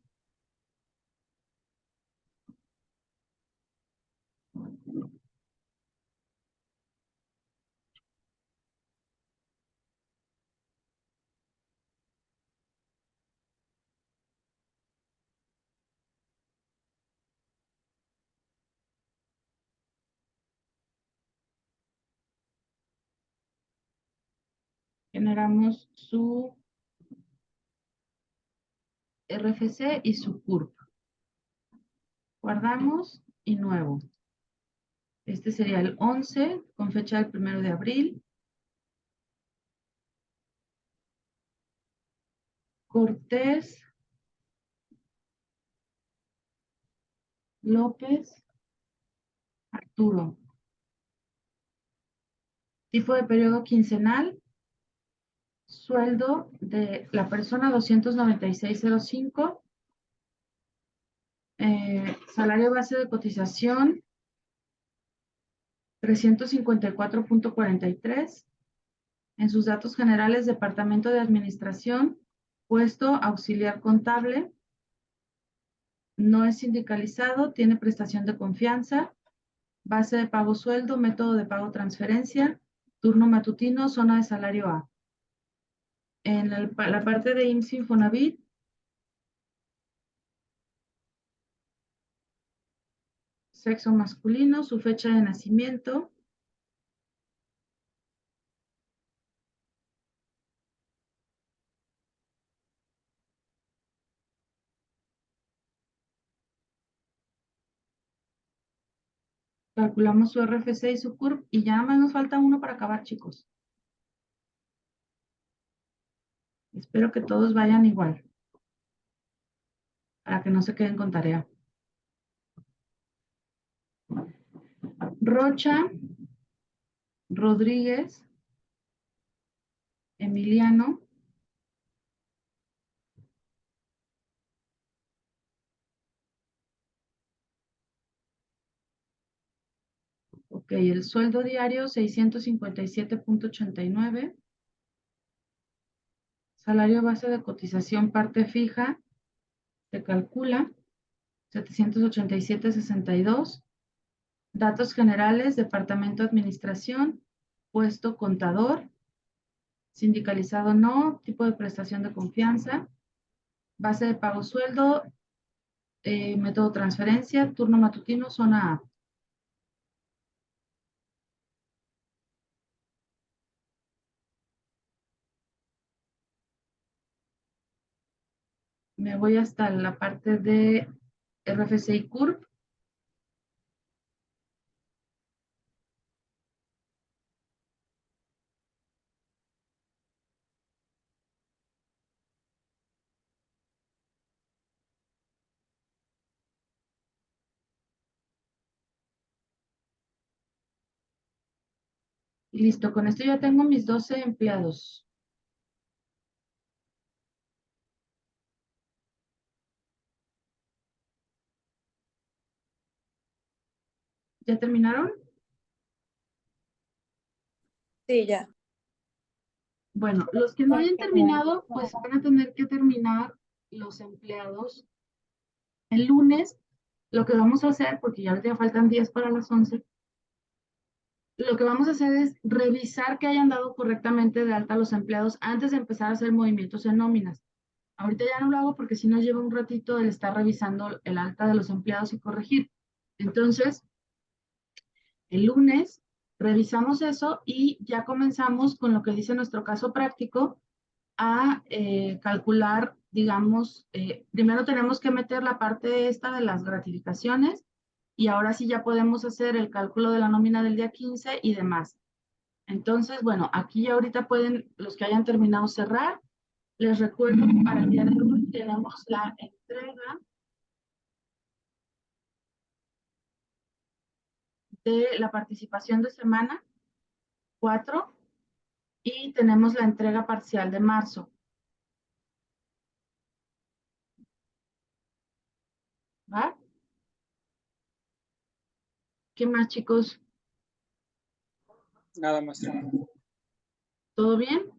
Speaker 1: Generamos su RFC y su CURP. Guardamos y nuevo. Este sería el 11 con fecha del 1 de abril. Cortés López Arturo. Tipo de periodo quincenal. Sueldo de la persona 296.05. Salario base de cotización 354.43. En sus datos generales, departamento de administración, puesto auxiliar contable. No es sindicalizado, tiene prestación de confianza. Base de pago sueldo, método de pago transferencia, turno matutino, zona de salario A. En la parte de IMSS Infonavit, sexo masculino, su fecha de nacimiento, calculamos su RFC y su CURP y ya nada más nos falta uno para acabar, chicos. Espero que todos vayan igual, para que no se queden con tarea. Rocha, Rodríguez, Emiliano, ok, el sueldo diario 657.89, salario base de cotización parte fija, se calcula 787.62, datos generales, departamento de administración, puesto contador, sindicalizado no, tipo de prestación de confianza, base de pago sueldo, método transferencia, turno matutino, zona A. Me voy hasta la parte de RFC y CURP. Y listo, con esto ya tengo mis 12 empleados. ¿Ya terminaron?
Speaker 2: Sí, ya.
Speaker 1: Bueno, los que no hayan terminado, pues van a tener que terminar los empleados el lunes. Lo que vamos a hacer, porque ya ahorita faltan 10 para las 11, lo que vamos a hacer es revisar que hayan dado correctamente de alta los empleados antes de empezar a hacer movimientos en nóminas. Ahorita ya no lo hago porque si nos lleva un ratito el estar revisando el alta de los empleados y corregir. Entonces, el lunes revisamos eso y ya comenzamos con lo que dice nuestro caso práctico a calcular, digamos, primero tenemos que meter la parte esta de las gratificaciones y ahora sí ya podemos hacer el cálculo de la nómina del día 15 y demás. Entonces, bueno, aquí ya ahorita pueden, los que hayan terminado, cerrar. Les recuerdo que para el día de hoy tenemos la entrega de la participación de semana 4 y tenemos la entrega parcial de marzo. ¿Va? ¿Qué más, chicos?
Speaker 3: Nada, maestra.
Speaker 1: ¿Todo bien?